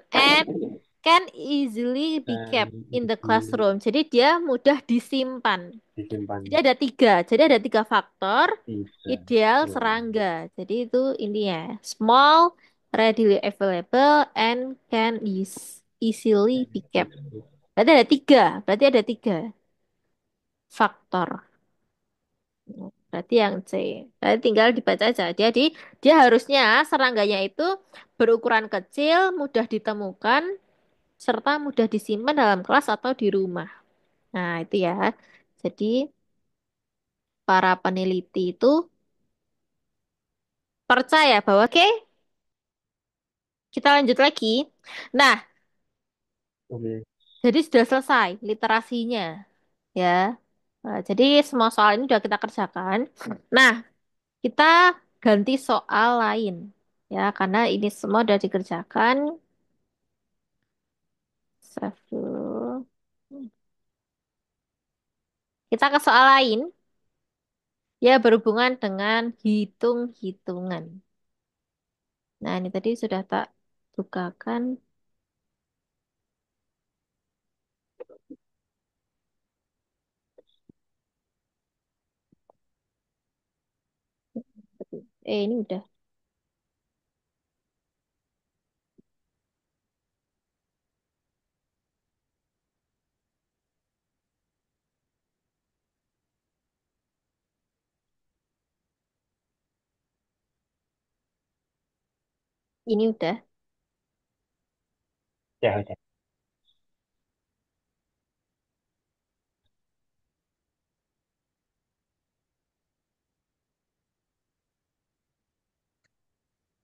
can easily be kept Dan in the di, classroom. Jadi dia mudah disimpan. disimpan Jadi ada tiga. Jadi ada tiga faktor tiga. ideal Hmm. serangga. Jadi itu intinya. Small, readily available, and can easily be kept. Berarti ada tiga. Berarti ada tiga faktor. Berarti yang C. Berarti tinggal dibaca aja. Jadi dia harusnya serangganya itu berukuran kecil, mudah ditemukan, serta mudah disimpan dalam kelas atau di rumah. Nah, itu ya. Jadi para peneliti itu percaya bahwa oke, kita lanjut lagi. Nah, Oke. jadi sudah selesai literasinya, ya. Nah, jadi semua soal ini sudah kita kerjakan. Nah, kita ganti soal lain, ya, karena ini semua sudah dikerjakan. Save dulu. Kita ke soal lain, ya berhubungan dengan hitung-hitungan. Nah, ini tadi sudah tak bukakan. Ini udah. Ini udah. Ya, udah.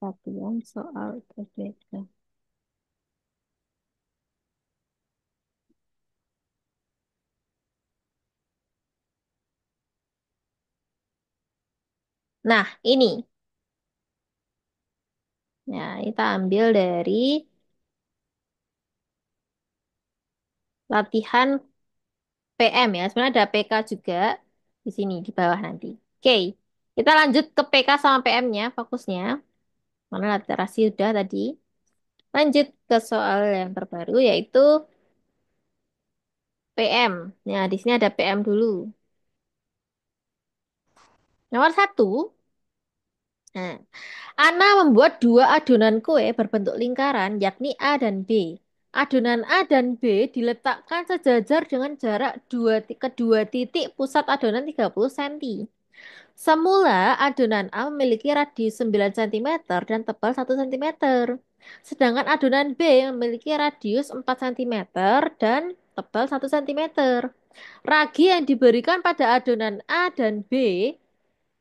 Latihan soal berbeda. Nah, ini. Nah, kita ambil dari latihan PM ya. Sebenarnya ada PK juga di sini di bawah nanti. Oke, kita lanjut ke PK sama PM-nya, fokusnya. Mana literasi udah tadi. Lanjut ke soal yang terbaru yaitu PM. Nah, di sini ada PM dulu. Nomor satu, nah, Ana membuat dua adonan kue berbentuk lingkaran, yakni A dan B. Adonan A dan B diletakkan sejajar dengan jarak kedua titik pusat adonan 30 cm. Semula, adonan A memiliki radius 9 cm dan tebal 1 cm. Sedangkan adonan B memiliki radius 4 cm dan tebal 1 cm. Ragi yang diberikan pada adonan A dan B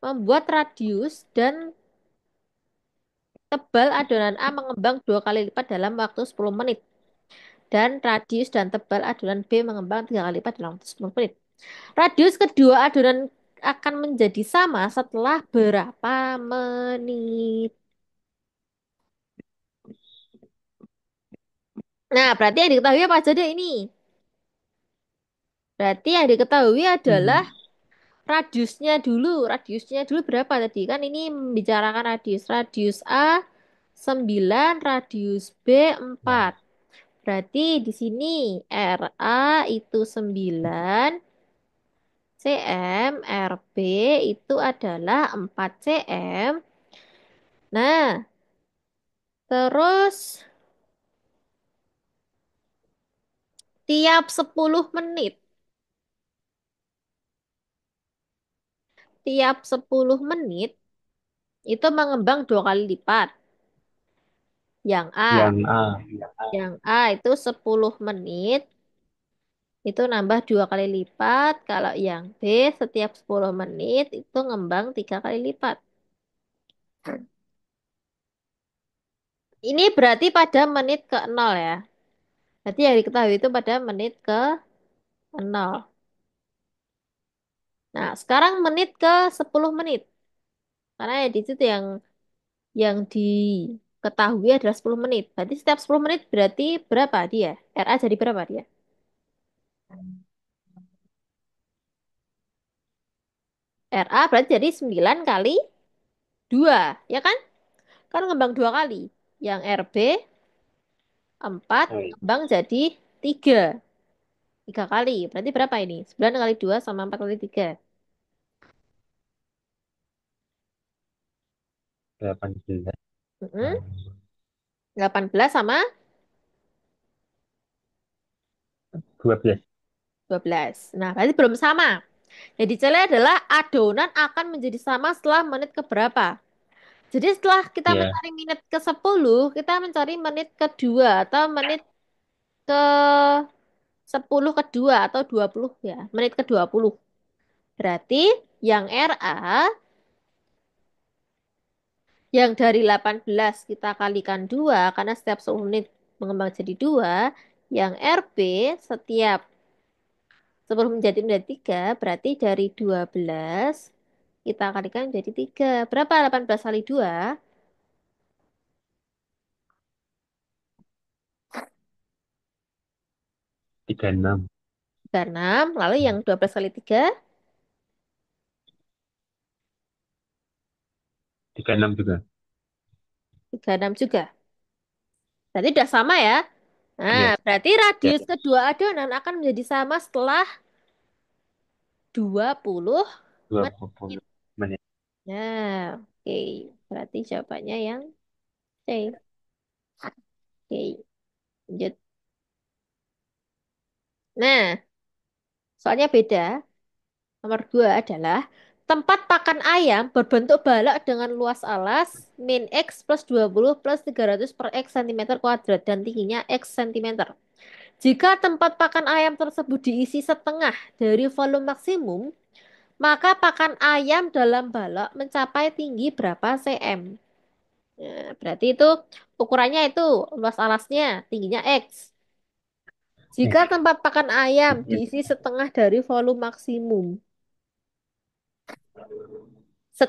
membuat radius dan tebal adonan A mengembang dua kali lipat dalam waktu 10 menit. Dan radius dan tebal adonan B mengembang tiga kali lipat dalam waktu 10 menit. Radius kedua adonan akan menjadi sama setelah berapa menit? Nah, berarti yang diketahui apa aja deh ini? Berarti yang diketahui adalah Hmm. radiusnya dulu. Radiusnya dulu berapa tadi? Kan ini membicarakan radius. Radius A 9, radius B Ya, 4. Berarti di sini RA itu 9, cm, RB itu adalah 4 cm. Nah, terus tiap 10 menit, tiap 10 menit itu mengembang dua kali lipat. Yang A, yang A. yang A itu 10 menit itu nambah dua kali lipat. Kalau yang B setiap 10 menit itu ngembang tiga kali lipat. Ini berarti pada menit ke nol ya. Berarti yang diketahui itu pada menit ke nol. Nah, sekarang menit ke 10 menit. Karena ya di situ yang diketahui adalah 10 menit. Berarti setiap 10 menit berarti berapa dia? RA jadi berapa dia? RA berarti jadi 9 kali 2, ya kan? Kan ngembang dua kali. Yang RB 4 Oh, iya. ngembang jadi 3. 3 kali. Berarti berapa ini? 9 kali 2 sama 4 kali 3. 18. Mm-mm. 18 sama 12. 12. Nah, berarti belum sama. Jadi cele adalah adonan akan menjadi sama setelah menit ke berapa. Jadi setelah kita Ya, mencari menit ke 10, kita mencari menit kedua atau menit ke 10 kedua atau 20 ya. Menit ke 20. Berarti yang RA yang dari 18 kita kalikan 2 karena setiap 10 menit mengembang jadi 2. Yang RB setiap 10 menjadi 3 berarti dari 12 kita kalikan jadi 3. Berapa 18 kali 2? 36. 36. Lalu yang 12 kali 3, 36 juga. 36 juga. Berarti udah sama ya. Nah, Iya. berarti Ya. radius kedua adonan akan menjadi sama setelah 20 dua menit. puluh menit. Nah, oke. Berarti jawabannya yang C. Oke, lanjut. Nah, soalnya beda. Nomor 2 adalah tempat pakan ayam berbentuk balak dengan luas alas min X plus 20 plus 300 per X cm kuadrat dan tingginya X cm. Jika tempat pakan ayam tersebut diisi setengah dari volume maksimum, maka pakan ayam dalam balak mencapai tinggi berapa cm? Nah, berarti itu ukurannya itu luas alasnya, tingginya X. Jika X. tempat pakan ayam Iya. diisi setengah dari volume maksimum,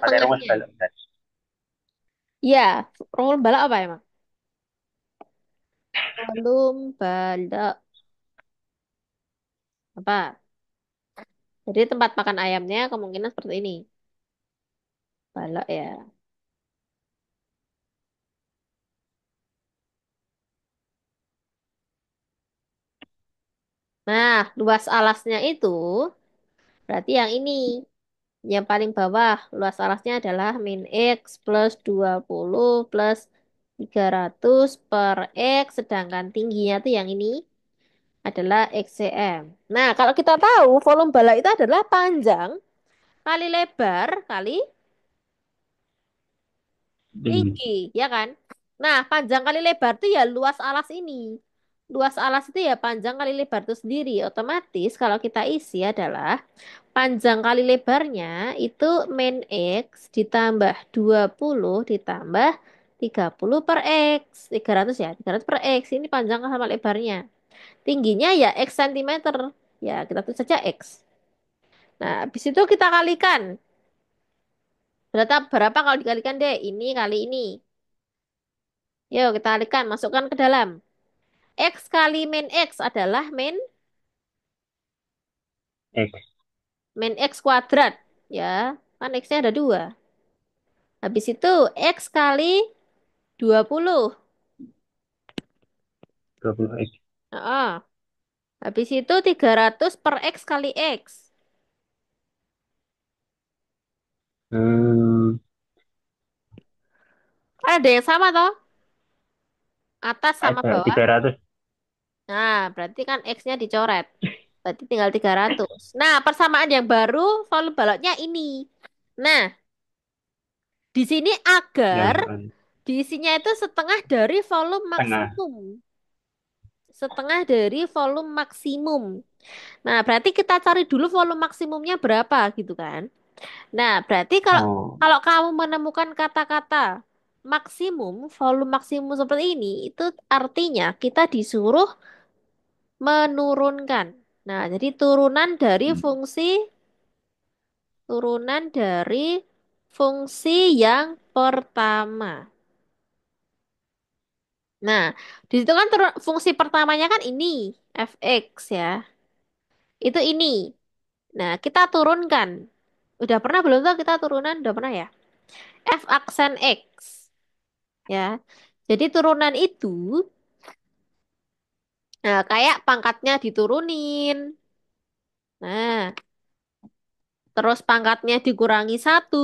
Pakai rumus setengahnya. balok kan? Ya, volume balak apa emang? Volume balak apa? Jadi tempat makan ayamnya kemungkinan seperti ini. Balak ya. Nah, luas alasnya itu berarti yang ini. Yang paling bawah luas alasnya adalah min X plus 20 plus 300 per X. Sedangkan tingginya tuh yang ini adalah XCM. Nah, kalau kita tahu volume balak itu adalah panjang kali lebar kali Tinggi. tinggi, ya kan? Nah, panjang kali lebar itu ya luas alas ini. Luas alas itu ya panjang kali lebar itu sendiri. Otomatis kalau kita isi adalah panjang kali lebarnya itu min X ditambah 20 ditambah 30 per X. 300 ya, 300 per X. Ini panjang sama lebarnya. Tingginya ya X cm. Ya, kita tulis saja X. Nah, habis itu kita kalikan. Berapa kalau dikalikan deh? Ini kali ini. Yuk kita kalikan, masukkan ke dalam. X kali min X adalah X. min X kuadrat. Ya, kan X-nya ada 2. Habis itu X kali 20. 20 X. Heeh. Habis itu 300 per X kali X. Hmm, Ada yang sama toh? Atas sama ada bawah. 300. Nah, berarti kan X-nya dicoret. Berarti tinggal 300. Nah, persamaan yang baru volume baloknya ini. Nah, di sini agar Yang diisinya itu setengah dari volume tengah. maksimum. Setengah dari volume maksimum. Nah, berarti kita cari dulu volume maksimumnya berapa gitu kan. Nah, berarti kalau Oh. kalau kamu menemukan kata-kata maksimum, volume maksimum seperti ini, itu artinya kita disuruh menurunkan. Nah, jadi turunan dari fungsi yang pertama. Nah, di situ kan fungsi pertamanya kan ini fx ya. Itu ini. Nah, kita turunkan. Udah pernah belum tuh kita turunan? Udah pernah ya? F aksen X. Ya. Jadi turunan itu, nah, kayak pangkatnya diturunin. Nah, terus pangkatnya dikurangi 1.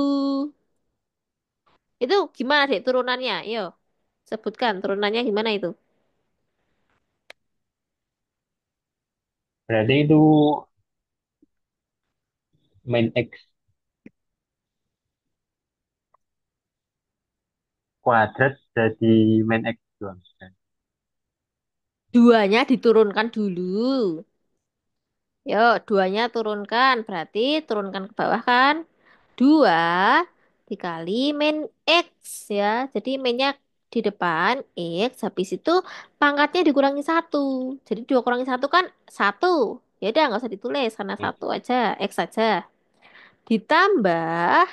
Itu gimana dek turunannya? Yo, sebutkan turunannya gimana itu? Berarti itu main X kuadrat jadi main X doang. Duanya diturunkan dulu. Yuk, duanya turunkan. Berarti turunkan ke bawah kan? 2 dikali min X ya. Jadi minnya di depan X. Habis itu pangkatnya dikurangi 1. Jadi 2 kurangi 1 kan 1. Ya udah nggak usah ditulis karena X. 1 aja. X aja. Ditambah.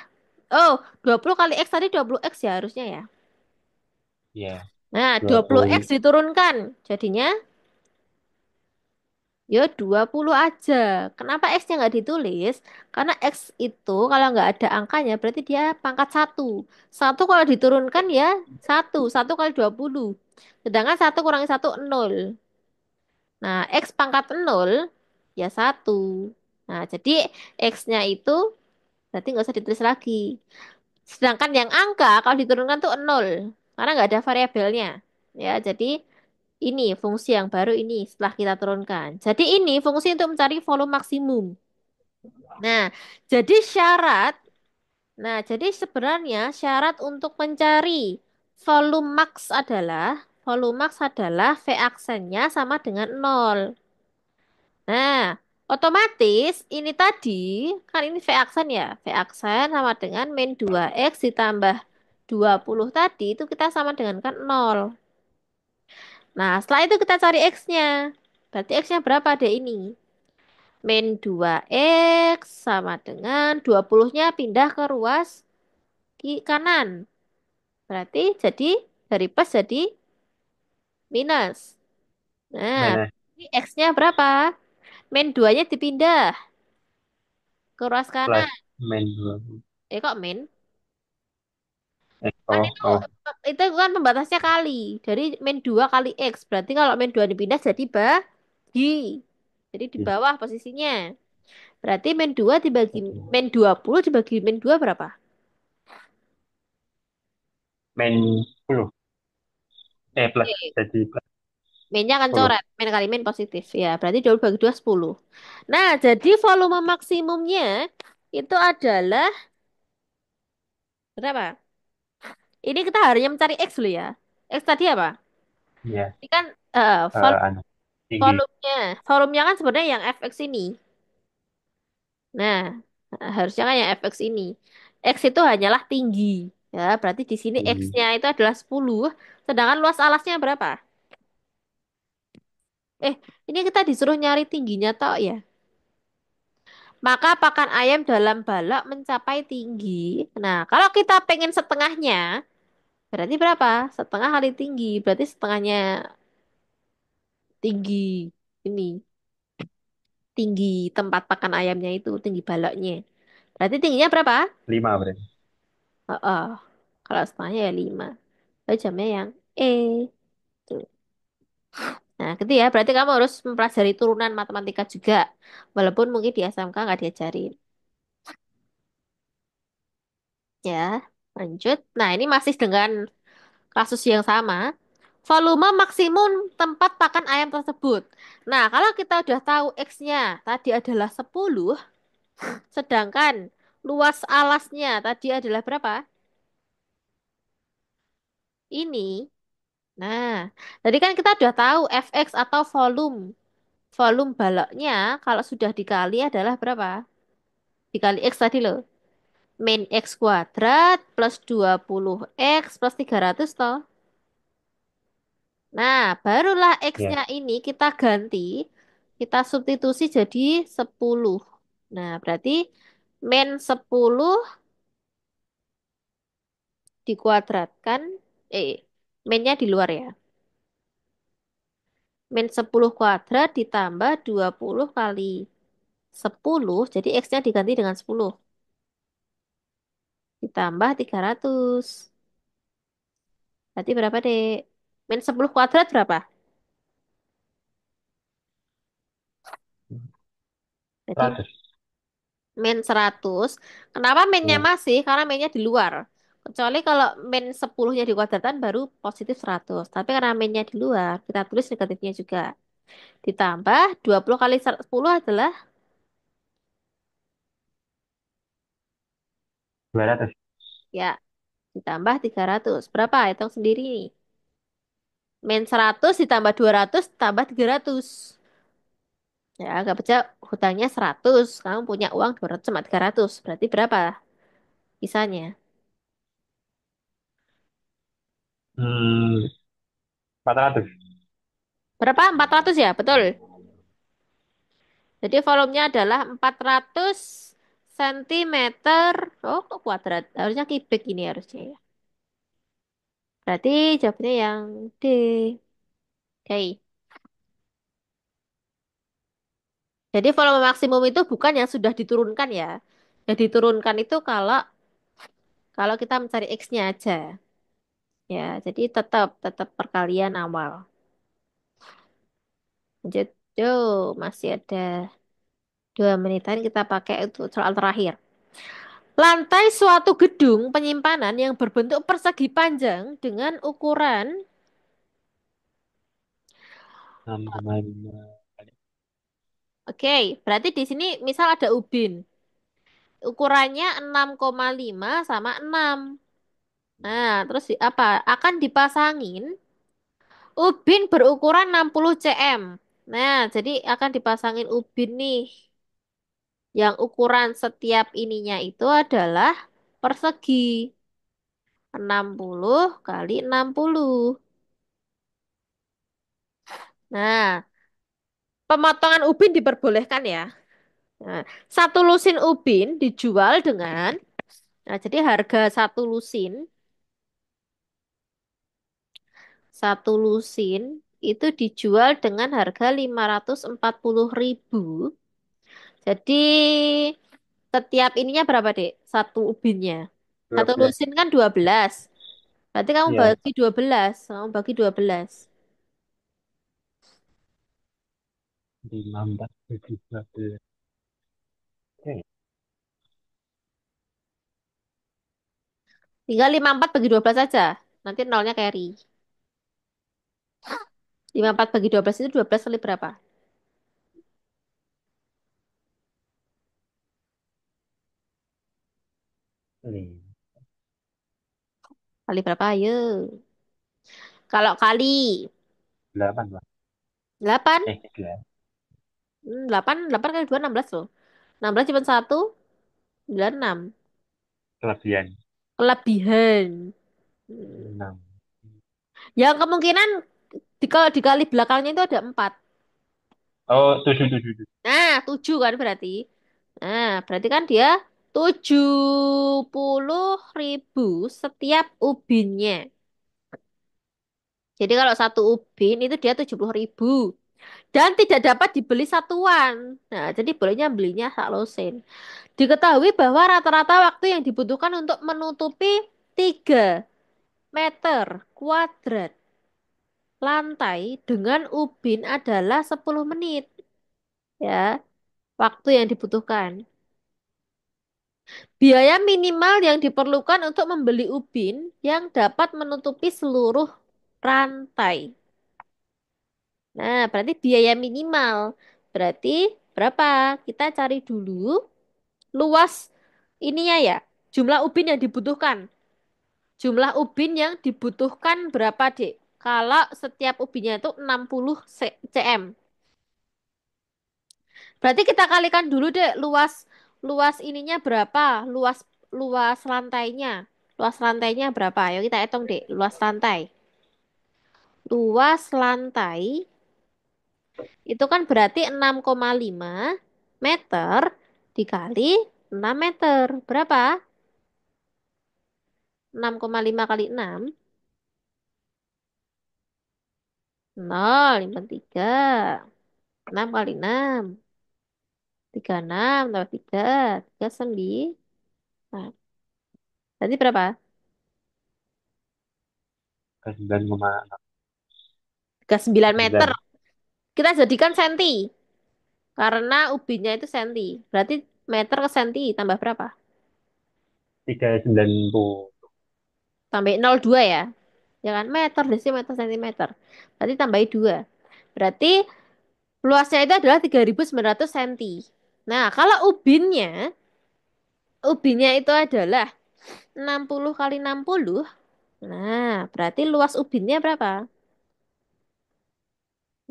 Oh, 20 kali X tadi 20 X ya harusnya ya. Ya, Nah, dua 20 X puluh diturunkan. Jadinya Ya 20 aja. Kenapa X-nya nggak ditulis? Karena X itu kalau nggak ada angkanya berarti dia pangkat satu. Satu kalau diturunkan ya satu. Satu kali 20. Sedangkan satu kurangi satu nol. Nah, X pangkat nol ya satu. Nah, jadi X-nya itu berarti nggak usah ditulis lagi. Sedangkan yang angka kalau diturunkan tuh nol. Karena nggak ada variabelnya. Ya, jadi ini fungsi yang baru ini setelah kita turunkan. Jadi ini fungsi untuk mencari volume maksimum. Nah, jadi syarat, jadi sebenarnya syarat untuk mencari volume max adalah V aksennya sama dengan nol. Nah, otomatis ini tadi kan ini V aksen ya. V aksen sama dengan min 2x ditambah 20 tadi itu kita sama dengan kan nol. Nah, setelah itu kita cari X-nya. Berarti X-nya berapa deh ini? Min 2X sama dengan 20-nya pindah ke ruas kanan. Berarti jadi dari plus jadi minus. Nah, Minus ini X-nya berapa? Min 2-nya dipindah ke ruas plus kanan. min 2. Kok min? Kan Oh, oh, itu kan pembatasnya kali. Dari min 2 kali X. Berarti kalau min 2 dipindah jadi bagi. Jadi di bawah posisinya. Berarti min 2 dibagi min 20 dibagi min 2 berapa? min 10. Plus. Oke. Jadi plus Min-nya akan 10. coret. Min kali min positif. Ya, berarti 20 bagi 2 10. Nah, jadi volume maksimumnya itu adalah berapa? Ini kita harusnya mencari X dulu ya. X tadi apa? Ya, Ini kan eh, vol anu, tinggi volumenya. Volumenya kan sebenarnya yang Fx ini. Nah, harusnya kan yang Fx ini. X itu hanyalah tinggi. Ya, berarti di sini tinggi X-nya itu adalah 10. Sedangkan luas alasnya berapa? Eh, ini kita disuruh nyari tingginya toh ya. Maka pakan ayam dalam balak mencapai tinggi. Nah, kalau kita pengen setengahnya, berarti berapa? Setengah kali tinggi. Berarti setengahnya tinggi ini. Tinggi tempat pakan ayamnya itu, tinggi balaknya. Berarti tingginya berapa? 5 berarti. Oh, kalau setengahnya ya 5. Lalu jamnya yang E. Tuh. Nah, gitu ya. Berarti kamu harus mempelajari turunan matematika juga. Walaupun mungkin di SMK nggak diajarin. Ya, lanjut. Nah, ini masih dengan kasus yang sama. Volume maksimum tempat pakan ayam tersebut. Nah, kalau kita udah tahu X-nya tadi adalah 10, sedangkan luas alasnya tadi adalah berapa? Ini. Nah, tadi kan kita udah tahu Fx atau volume. Volume baloknya kalau sudah dikali adalah berapa? Dikali X tadi loh. Min X kuadrat plus 20X plus 300 toh. Nah, barulah Ya, X-nya ini kita ganti, kita substitusi jadi 10. Nah, berarti min 10 dikuadratkan, minnya di luar ya. Min 10 kuadrat ditambah 20 kali 10, jadi X-nya diganti dengan 10. Ditambah 300. Berarti berapa, Dek? Min 10 kuadrat berapa? Jadi 100. min 100. Kenapa minnya Ya. masih? Karena minnya di luar. Kecuali kalau min 10-nya di kuadratan baru positif 100. Tapi karena minnya di luar, kita tulis negatifnya juga. Ditambah 20 kali 10 adalah 200. ya ditambah 300. Berapa? Hitung sendiri nih. Min 100 ditambah 200 tambah 300. Ya, anggap aja hutangnya 100. Kamu punya uang 200 sama 300. Berarti berapa sisanya? Hmm, 400. Berapa? 400 ya? Betul. Jadi volumenya adalah 400 cm. Oh, kok kuadrat? Harusnya kubik ini harusnya ya. Berarti jawabnya yang D. Oke. Jadi volume maksimum itu bukan yang sudah diturunkan ya. Yang diturunkan itu kalau kalau kita mencari X-nya aja. Ya, jadi tetap tetap perkalian awal. Lanjut, tuh masih ada 2 menitan kita pakai untuk soal terakhir. Lantai suatu gedung penyimpanan yang berbentuk persegi panjang dengan ukuran, 6,5 kali. oke, berarti di sini misal ada ubin. Ukurannya 6,5 sama 6. Nah, terus apa? Akan dipasangin ubin berukuran 60 cm. Nah, jadi akan dipasangin ubin nih. Yang ukuran setiap ininya itu adalah persegi. 60 kali 60. Nah, pemotongan ubin diperbolehkan ya. Nah, satu lusin ubin dijual dengan, nah jadi harga satu lusin itu dijual dengan harga 540.000. Jadi setiap ininya berapa, Dek? Satu ubinnya. Satu 12. lusin kan 12. Berarti kamu Iya, bagi 12. Kamu bagi 12. 14, 17. Oke. Tinggal 54 bagi 12 saja. Nanti nolnya carry. 54 bagi 12 itu 12 kali berapa? Ini Kali berapa? Ayo. Kalau kali 8 lah. 8, 9. 8, 8 kali 2, 16 loh. 16 cuma 1, 96. Kelebihan Kelebihan. Hmm. 6. Yang kemungkinan kalau dikali belakangnya itu ada 4. Oh, 7, 7, 7. Nah, 7 kan berarti. Nah, berarti kan dia 70.000 setiap ubinnya. Jadi kalau satu ubin itu dia 70.000. Dan tidak dapat dibeli satuan. Nah, jadi belinya sak losen. Diketahui bahwa rata-rata waktu yang dibutuhkan untuk menutupi 3 meter kuadrat lantai dengan ubin adalah 10 menit. Ya, waktu yang dibutuhkan. Biaya minimal yang diperlukan untuk membeli ubin yang dapat menutupi seluruh rantai. Nah, berarti biaya minimal. Berarti berapa? Kita cari dulu luas ininya ya. Jumlah ubin yang dibutuhkan. Jumlah ubin yang dibutuhkan berapa, Dek? Kalau setiap ubinnya itu 60 cm. Berarti kita kalikan dulu, Dek, luas luas ininya berapa? Luas luas lantainya. Luas lantainya berapa? Ayo kita hitung, Dek. Luas lantai. Luas lantai itu kan berarti 6,5 meter dikali 6 meter. Berapa? 6,5 kali 6. 0,53. 6 kali 6. 36 tambah 3. 39. Nah, berarti berapa? 9,6. 39 meter. 9. Kita jadikan senti. Karena ubinnya itu senti. Berarti meter ke senti tambah berapa? 390. Tambah 0,2 ya. Ya kan? Meter, desimeter, sentimeter. Berarti tambahi 2. Berarti luasnya itu adalah 3.900 cm. Nah, kalau ubinnya itu adalah 60 kali 60. Nah, berarti luas ubinnya berapa?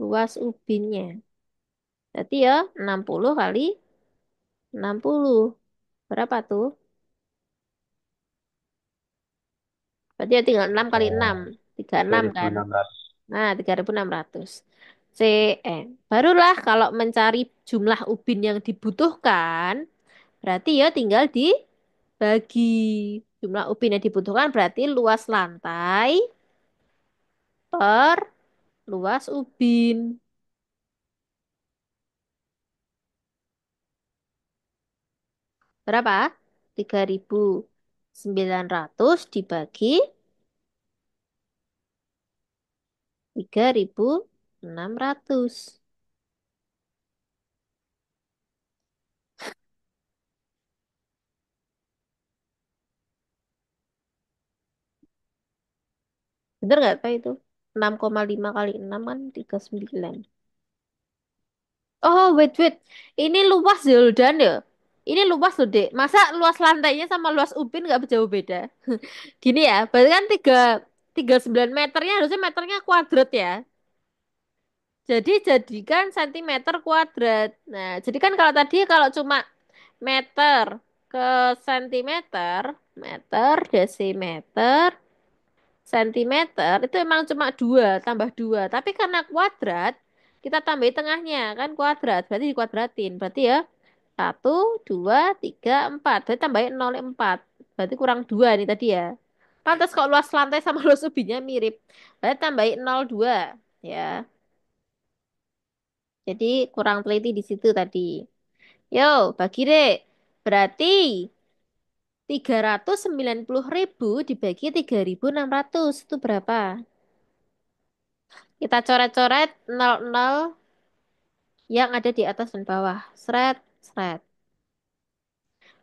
Luas ubinnya. Berarti ya 60 kali 60. Berapa tuh? Berarti ya tinggal 6 kali 6. Ya, 36 kan? 3.600. Nah, 3.600 cm. Barulah kalau mencari jumlah ubin yang dibutuhkan, berarti ya tinggal dibagi. Jumlah ubin yang dibutuhkan berarti luas lantai per luas ubin. Berapa? 3.900 dibagi 3.600. Bener nggak Pak itu? 6,5 kali 6 kan 39. Oh, wait, wait. Ini luas Zuldan ya? Ini luas loh, Dek. Masa luas lantainya sama luas Upin nggak jauh beda? Gini ya, berarti kan 39 meternya harusnya meternya kuadrat ya. Jadi jadikan sentimeter kuadrat. Nah, jadi kan kalau tadi kalau cuma meter ke sentimeter, meter, desimeter, sentimeter, itu emang cuma dua, tambah dua. Tapi karena kuadrat, kita tambahin tengahnya, kan kuadrat. Berarti dikuadratin. Berarti ya, satu, dua, tiga, empat. Berarti tambahin 0,4. Berarti kurang dua nih tadi ya. Pantas kok luas lantai sama luas ubinnya mirip. Berarti tambahin 0,2. Ya, jadi kurang teliti di situ tadi. Yo, bagi deh. Berarti 390.000 dibagi 3.600 itu berapa? Kita coret-coret 00 yang ada di atas dan bawah. Seret, seret.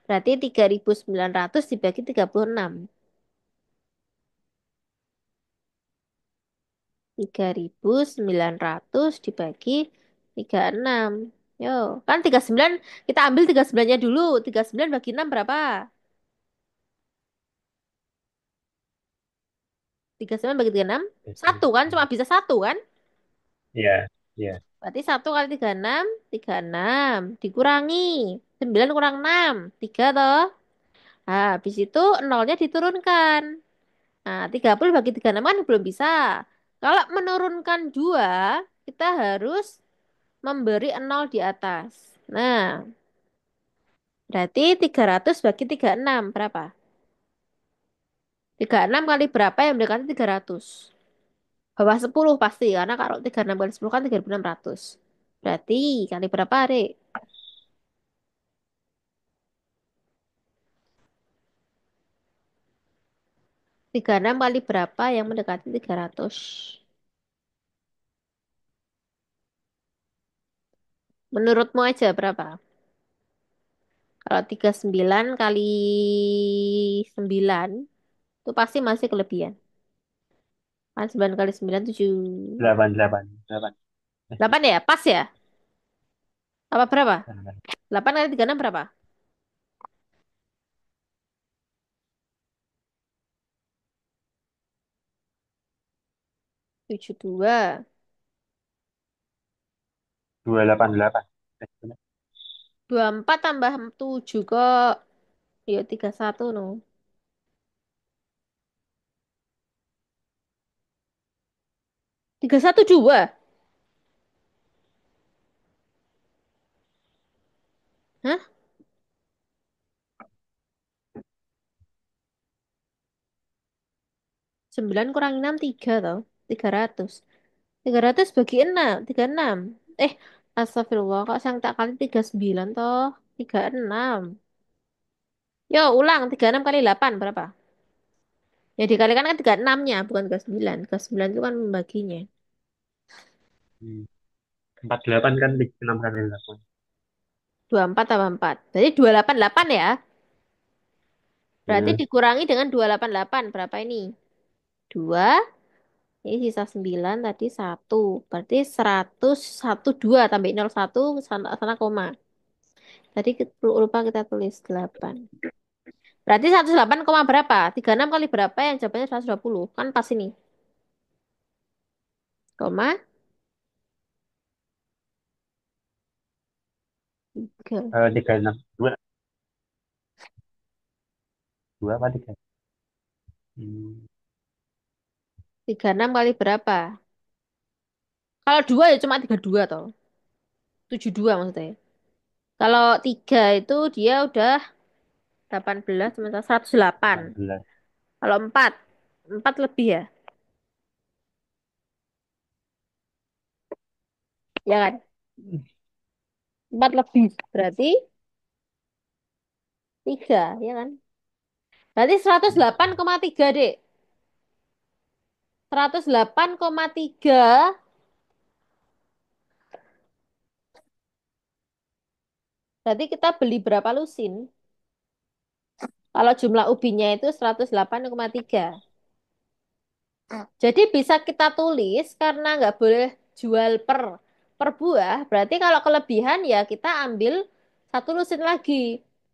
Berarti 3.900 dibagi 36. 3.900 dibagi 36. Yo, kan 39 kita ambil 39-nya dulu. 39 bagi 6 berapa? 39 bagi 36 Jadi, satu kan? Cuma bisa satu kan? iya, iya. Berarti 1 kali 36, 36. Dikurangi. 9 kurang 6, 3 toh. Nah, habis itu nolnya diturunkan. Nah, 30 bagi 36 kan belum bisa. Kalau menurunkan 2, kita harus memberi 0 di atas. Nah, berarti 300 bagi 36 berapa? 36 kali berapa yang mendekati 300? Bawah 10 pasti, karena kalau 36 kali 10 kan 3.600. Berarti kali berapa, Dek? 36 kali berapa yang mendekati 300? Menurutmu aja berapa? Kalau 39 kali 9 itu pasti masih kelebihan. Kan 9 kali 9 7. 8, 8, 8. 8 ya? Pas ya? Apa berapa? 8. 8 kali 36 berapa? 72. 288. Benar. 24 tambah 7 kok. Ya 31 no. 312. Hah? 9 kurangi 6 3 tau. 300. 300 bagi 6. 36. Eh, astagfirullah. Kok saya tak kali 39 toh? 36. Yo, ulang. 36 kali 8 berapa? Ya dikalikan kan 36-nya, bukan 39. 39 itu kan membaginya. 48 kan 6 kali 8. 24 tambah 4. Berarti 288 ya. Berarti Hmm. dikurangi dengan 288. Berapa ini? 2. Ini sisa 9 tadi 1. Berarti 112 tambah 01 sana, sana koma. Tadi lupa kita tulis 8. Berarti 108 koma berapa? 36 kali berapa yang jawabannya 120? Kan pas ini. Koma 3. 36. 2. 2 apa 3? Hmm. 36 kali berapa? Kalau 2 ya cuma 32 toh. 72 maksudnya. Kalau 3 itu dia udah 18 sementara 108. 18. Kalau 4, 4 lebih ya? Ya kan? 4 lebih. Berarti Tiga, ya kan? Berarti 108,3, Dek. 108,3. Berarti kita beli berapa lusin? Kalau jumlah ubinya itu 108,3. Jadi bisa kita tulis karena nggak boleh jual per buah. Berarti kalau kelebihan ya kita ambil satu lusin lagi.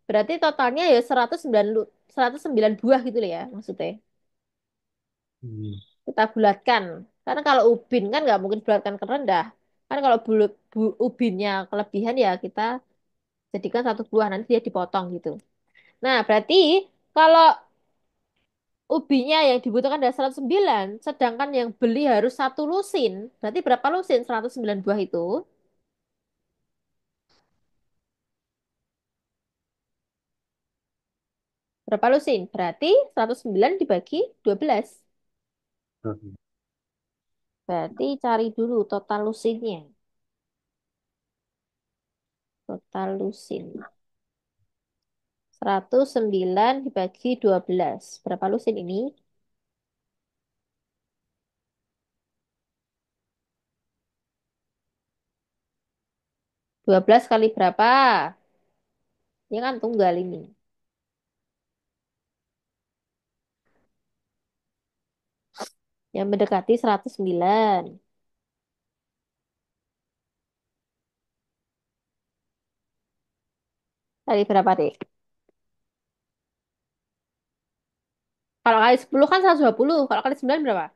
Berarti totalnya ya 109 buah gitu loh ya maksudnya. Hmm. Kita bulatkan. Karena kalau ubin kan nggak mungkin bulatkan ke rendah. Kan kalau ubinnya kelebihan ya kita jadikan satu buah nanti dia dipotong gitu. Nah, berarti kalau ubinya yang dibutuhkan ada 109, sedangkan yang beli harus satu lusin. Berarti berapa lusin 109 buah itu? Berapa lusin? Berarti 109 dibagi 12. Oke. Berarti cari dulu total lusinnya. Total lusin. 109 dibagi 12. Berapa lusin ini? 12 kali berapa? Ya kan tunggal ini. Yang mendekati 109. Kali berapa, Dek? Kalau kali 10 kan 120. Kalau kali 9 berapa?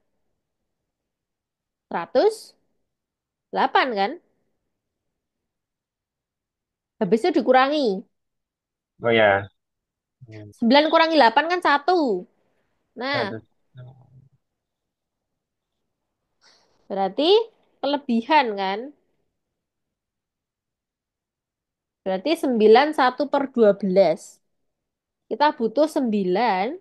108 kan? Habis itu dikurangi. Oh ya. Hmm. 9 kurangi 8 kan 1. Nah, 100. berarti kelebihan kan? Berarti 91/12. Kita butuh 9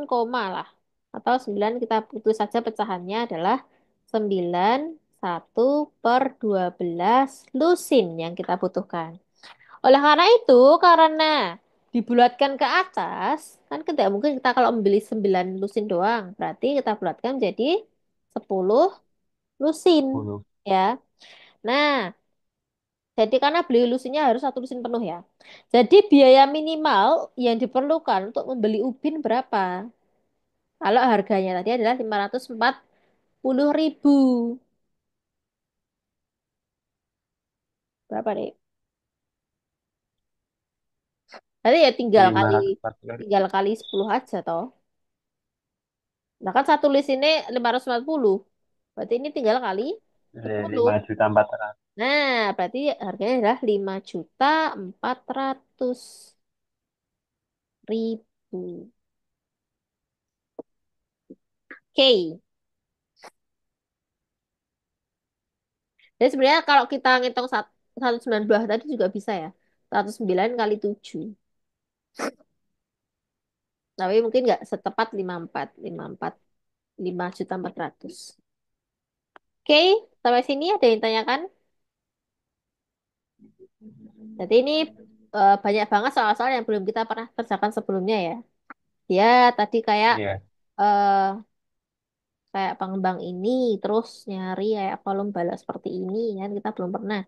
koma lah. Atau 9 kita putus saja pecahannya adalah 91/12 lusin yang kita butuhkan. Oleh karena itu, karena dibulatkan ke atas, kan tidak mungkin kita kalau membeli 9 lusin doang. Berarti kita bulatkan jadi 10 lusin. 10. Ya. Nah, jadi karena beli lusinnya harus satu lusin penuh ya. Jadi biaya minimal yang diperlukan untuk membeli ubin berapa? Kalau harganya tadi adalah 540.000. Berapa deh? Jadi ya tinggal kali 540. tinggal kali 10 aja toh. Nah kan satu list ini 540. Berarti ini tinggal kali 10. 5.400.000. Nah, berarti harganya adalah 5.400.000. Oke. Jadi sebenarnya kalau kita ngitung 109 tadi juga bisa ya. 109 kali 7. Tapi mungkin nggak setepat 54. 5.400.000. Oke, sampai sini ada yang tanyakan? Jadi ini banyak banget soal-soal yang belum kita pernah kerjakan sebelumnya ya. Ya, tadi kayak Iya. eh, kayak pengembang ini, terus nyari kayak kolom balok seperti ini kan kita belum pernah.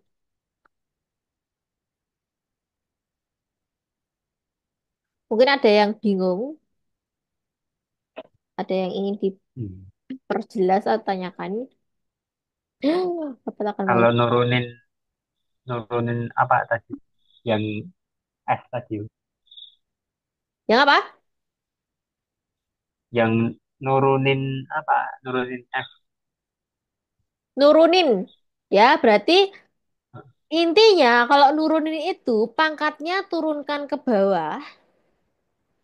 Mungkin ada yang bingung, ada yang ingin Hmm. diperjelas atau tanyakan. Apa akan mau? Kalau nurunin nurunin apa tadi? Yang S tadi. Yang apa? Yang nurunin apa? Nurunin F. Nurunin. Ya, berarti intinya kalau nurunin itu pangkatnya turunkan ke bawah.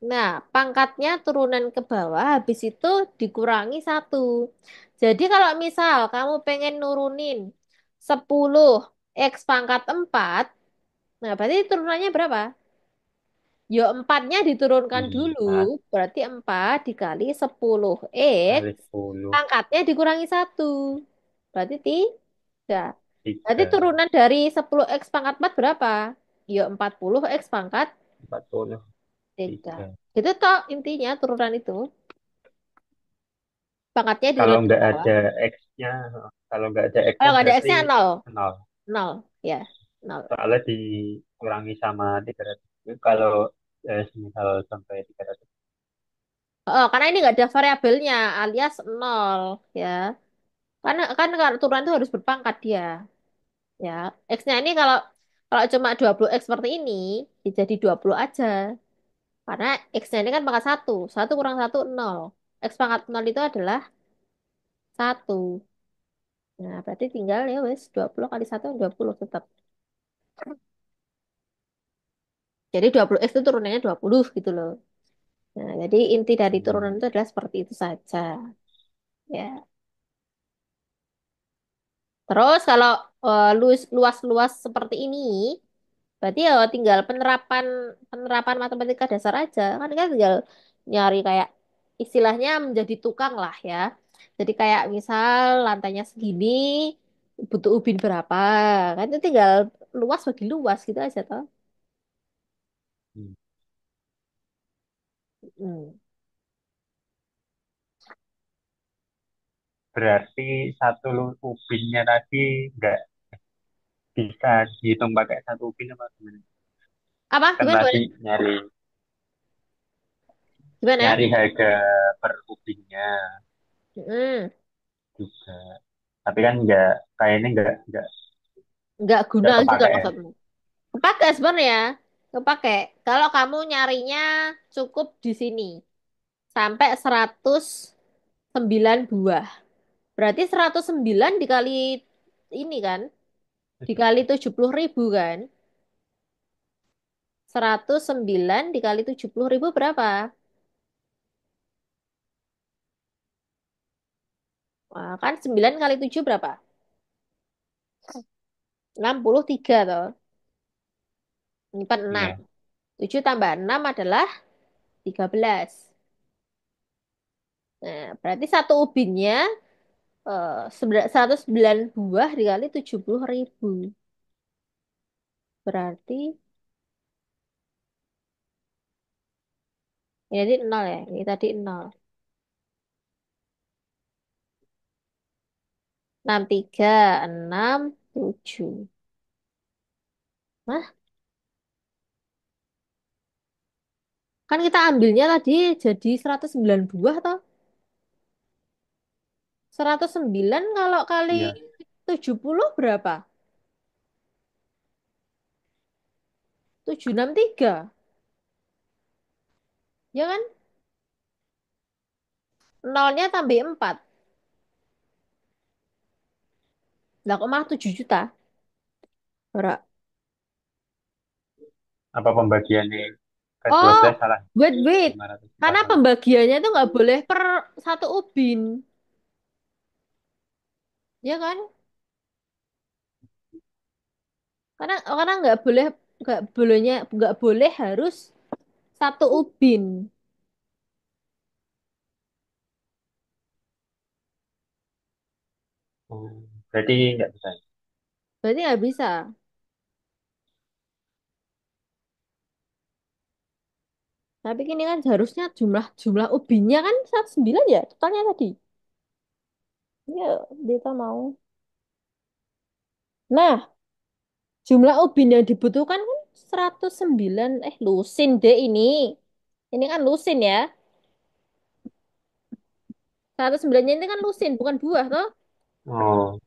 Nah, pangkatnya turunan ke bawah, habis itu dikurangi satu. Jadi kalau misal kamu pengen nurunin 10 X pangkat 4, nah berarti turunannya berapa? Yo, 4-nya diturunkan dulu, 4 berarti 4 dikali 10 X, kali 10. pangkatnya dikurangi satu. Berarti 3. Berarti tiga turunan dari 10x pangkat 4 berapa? Ya 40x pangkat 3. 43. Itu toh intinya turunan itu. Pangkatnya Kalau diletak nggak bawah. ada X-nya, kalau nggak ada Kalau X-nya nggak ada berarti X-nya 0. nol. 0. Ya, 0. Soalnya dikurangi sama 300. Kalau semisal sampai 300. Oh, karena ini nggak ada variabelnya alias 0. Ya. Kan kalau turunan itu harus berpangkat dia. Ya. X-nya ini kalau kalau cuma 20x seperti ini, ya jadi 20 aja. Karena X-nya ini kan pangkat 1. 1 kurang 1, 0. X pangkat 0 itu adalah 1. Nah, berarti tinggal ya wes 20 kali 1 20 tetap. Jadi 20x itu turunannya 20 gitu loh. Nah, jadi inti dari turunan Hmm. itu adalah seperti itu saja. Ya. Terus kalau luas-luas seperti ini, berarti ya tinggal penerapan penerapan matematika dasar aja. Kan kita tinggal nyari kayak istilahnya menjadi tukang lah ya. Jadi kayak misal lantainya segini, butuh ubin berapa. Kan itu tinggal luas bagi luas gitu aja toh. Hmm. Hmm. Berarti satu ubinnya tadi nggak bisa dihitung pakai satu ubin apa gimana? Apa? Kan Gimana? tadi Gimana? nyari Gimana? nyari harga per ubinnya Hmm. juga. Tapi kan nggak kayaknya Nggak guna nggak gitu kepake ya. maksudmu. Kepake sebenarnya. Kepake. Kalau kamu nyarinya cukup di sini. Sampai 109 buah. Berarti 109 dikali ini kan. Dikali 70.000 kan. 109 dikali 70.000 berapa? Wah, kan 9 kali 7 berapa? 63 toh. Nyimpan 6. Iya. 7 tambah 6 adalah 13. Nah, berarti satu ubinnya 109 buah dikali 70.000. Berarti ini tadi 0 ya. Ini tadi 0. 63, 6, 7. Nah, kan kita ambilnya tadi jadi 109 buah toh. 109 kalau kali Iya. 70 berapa? 763. Ya kan? Nolnya tambah 4. Lah kok malah 7 juta? Ora. Apa pembagiannya ke Oh, 12 salah? wait, wait. 504 Karena salah. pembagiannya itu nggak boleh per satu ubin. Ya kan? Karena nggak boleh harus satu ubin. Oh, berarti nggak bisa. Berarti nggak bisa. Tapi ini kan harusnya jumlah jumlah ubinnya kan 109 ya totalnya tadi. Ya, kita mau. Nah, jumlah ubin yang dibutuhkan kan 109. Lusin deh ini. Ini kan lusin ya. 109-nya ini kan lusin, bukan buah toh. Oh,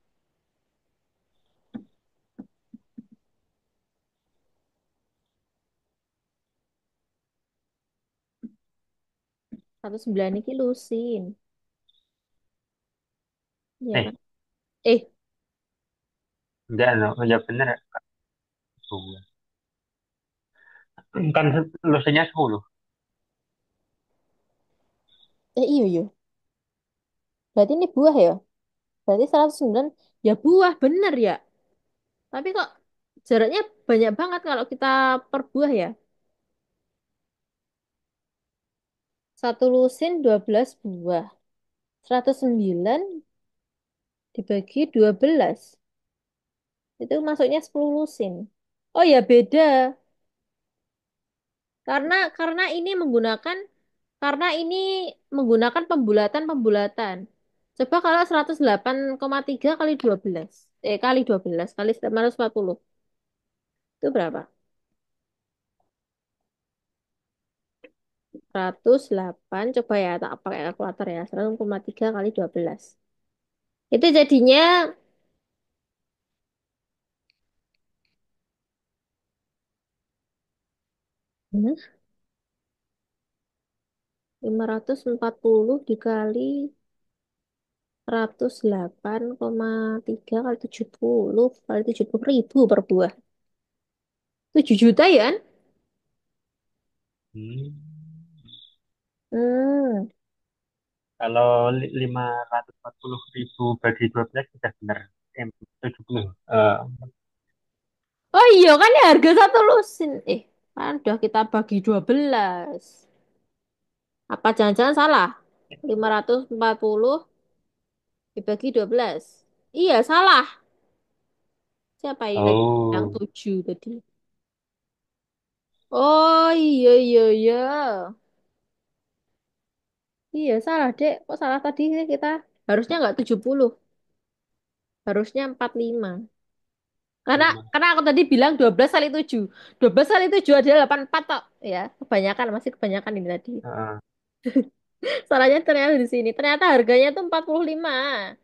109 ini lusin. Ya kan? eh, Eh, enggak, no. Oh, ya bener ya. Buah. Kan lulusnya 10. iya iya. Berarti ini buah ya. Berarti 109 ya buah bener ya. Tapi kok jaraknya banyak banget kalau kita per buah ya. Satu lusin 12 buah. 109 dibagi 12. Itu masuknya 10 lusin. Oh ya beda. Karena ini menggunakan pembulatan-pembulatan. Coba kalau 108,3 kali 12. Kali 12 kali 940. Itu berapa? 108. Coba ya tak pakai kalkulator ya. 1,3 kali 12. Itu jadinya hmm, 540 dikali 108,3 kali 70 kali 70 ribu per buah. 7 juta ya kan? Hmm. Hmm. Kalau 540.000 bagi 12 sudah benar. 70. Oh iya kan ya harga satu lusin. Kan udah kita bagi 12. Apa jangan-jangan salah? 540 dibagi 12. Iya salah. Siapa ini tadi yang Oh, 7 tadi? Oh iya iya iya. Iya salah dek. Kok salah tadi sih kita? Harusnya nggak 70. Harusnya 45. Karena aku tadi bilang 12 kali 7. 12 kali 7 adalah 84 tok. Ya, kebanyakan. Masih kebanyakan ini tadi. heeh. Salahnya ternyata di sini. Ternyata harganya tuh 45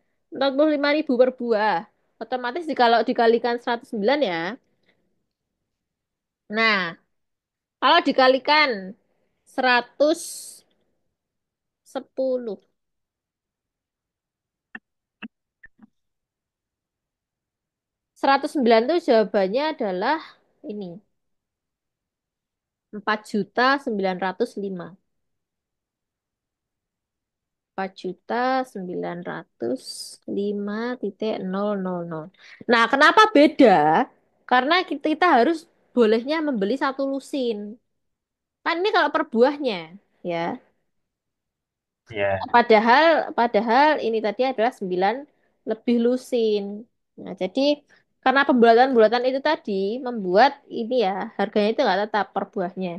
ribu per buah. Otomatis kalau dikalikan 109 ya. Nah, kalau dikalikan 110. 109 tuh jawabannya adalah ini. 4.905. 4.905.000. Nah, kenapa beda? Karena kita harus bolehnya membeli satu lusin. Kan ini kalau per buahnya, ya. Ya, Padahal padahal ini tadi adalah 9 lebih lusin. Nah, jadi karena pembuatan-pembuatan itu tadi membuat ini ya harganya itu nggak tetap per buahnya.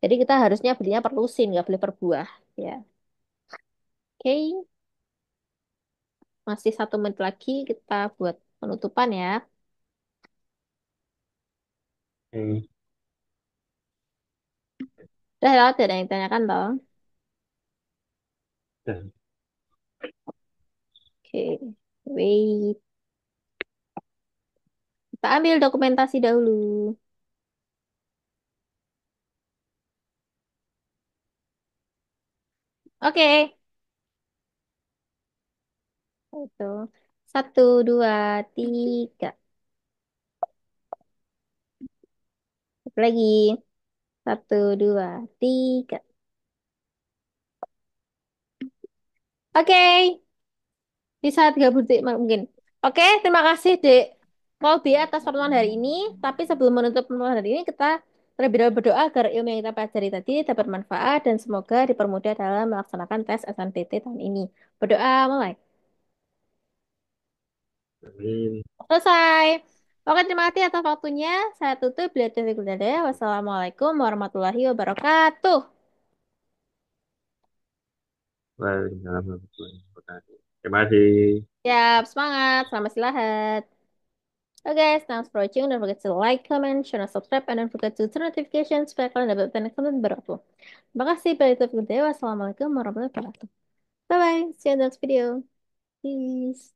Jadi kita harusnya belinya per lusin, nggak beli per buah. Ya, oke. Masih 1 menit lagi kita buat penutupan ya. oke. Udah ya, ada yang ditanyakan toh? Tuh. Oke, wait. Kita ambil dokumentasi dahulu. Oke, itu 1, 2, 3. Satu lagi. 1, 2, 3. Oke, bisa 30 detik mungkin. Oke, terima kasih Dek Kolbi atas pertemuan hari ini. Tapi sebelum menutup pertemuan hari ini, kita terlebih dahulu berdoa agar ilmu yang kita pelajari tadi dapat bermanfaat dan semoga dipermudah dalam melaksanakan tes SNPT tahun ini. Berdoa mulai. Amin. Selesai. Oke, terima kasih atas waktunya. Saya tutup. Wassalamualaikum warahmatullahi wabarakatuh. Waalaikumsalam warahmatullahi wabarakatuh. Terima kasih. Siap, semangat. Selamat istirahat. Okay guys, thanks for watching. Don't forget to like, comment, share, and subscribe. And don't forget to turn notifications supaya kalian dapat konten baru. Terima kasih. Bye. Wassalamualaikum warahmatullahi wabarakatuh. Bye-bye. See you in the next video. Peace.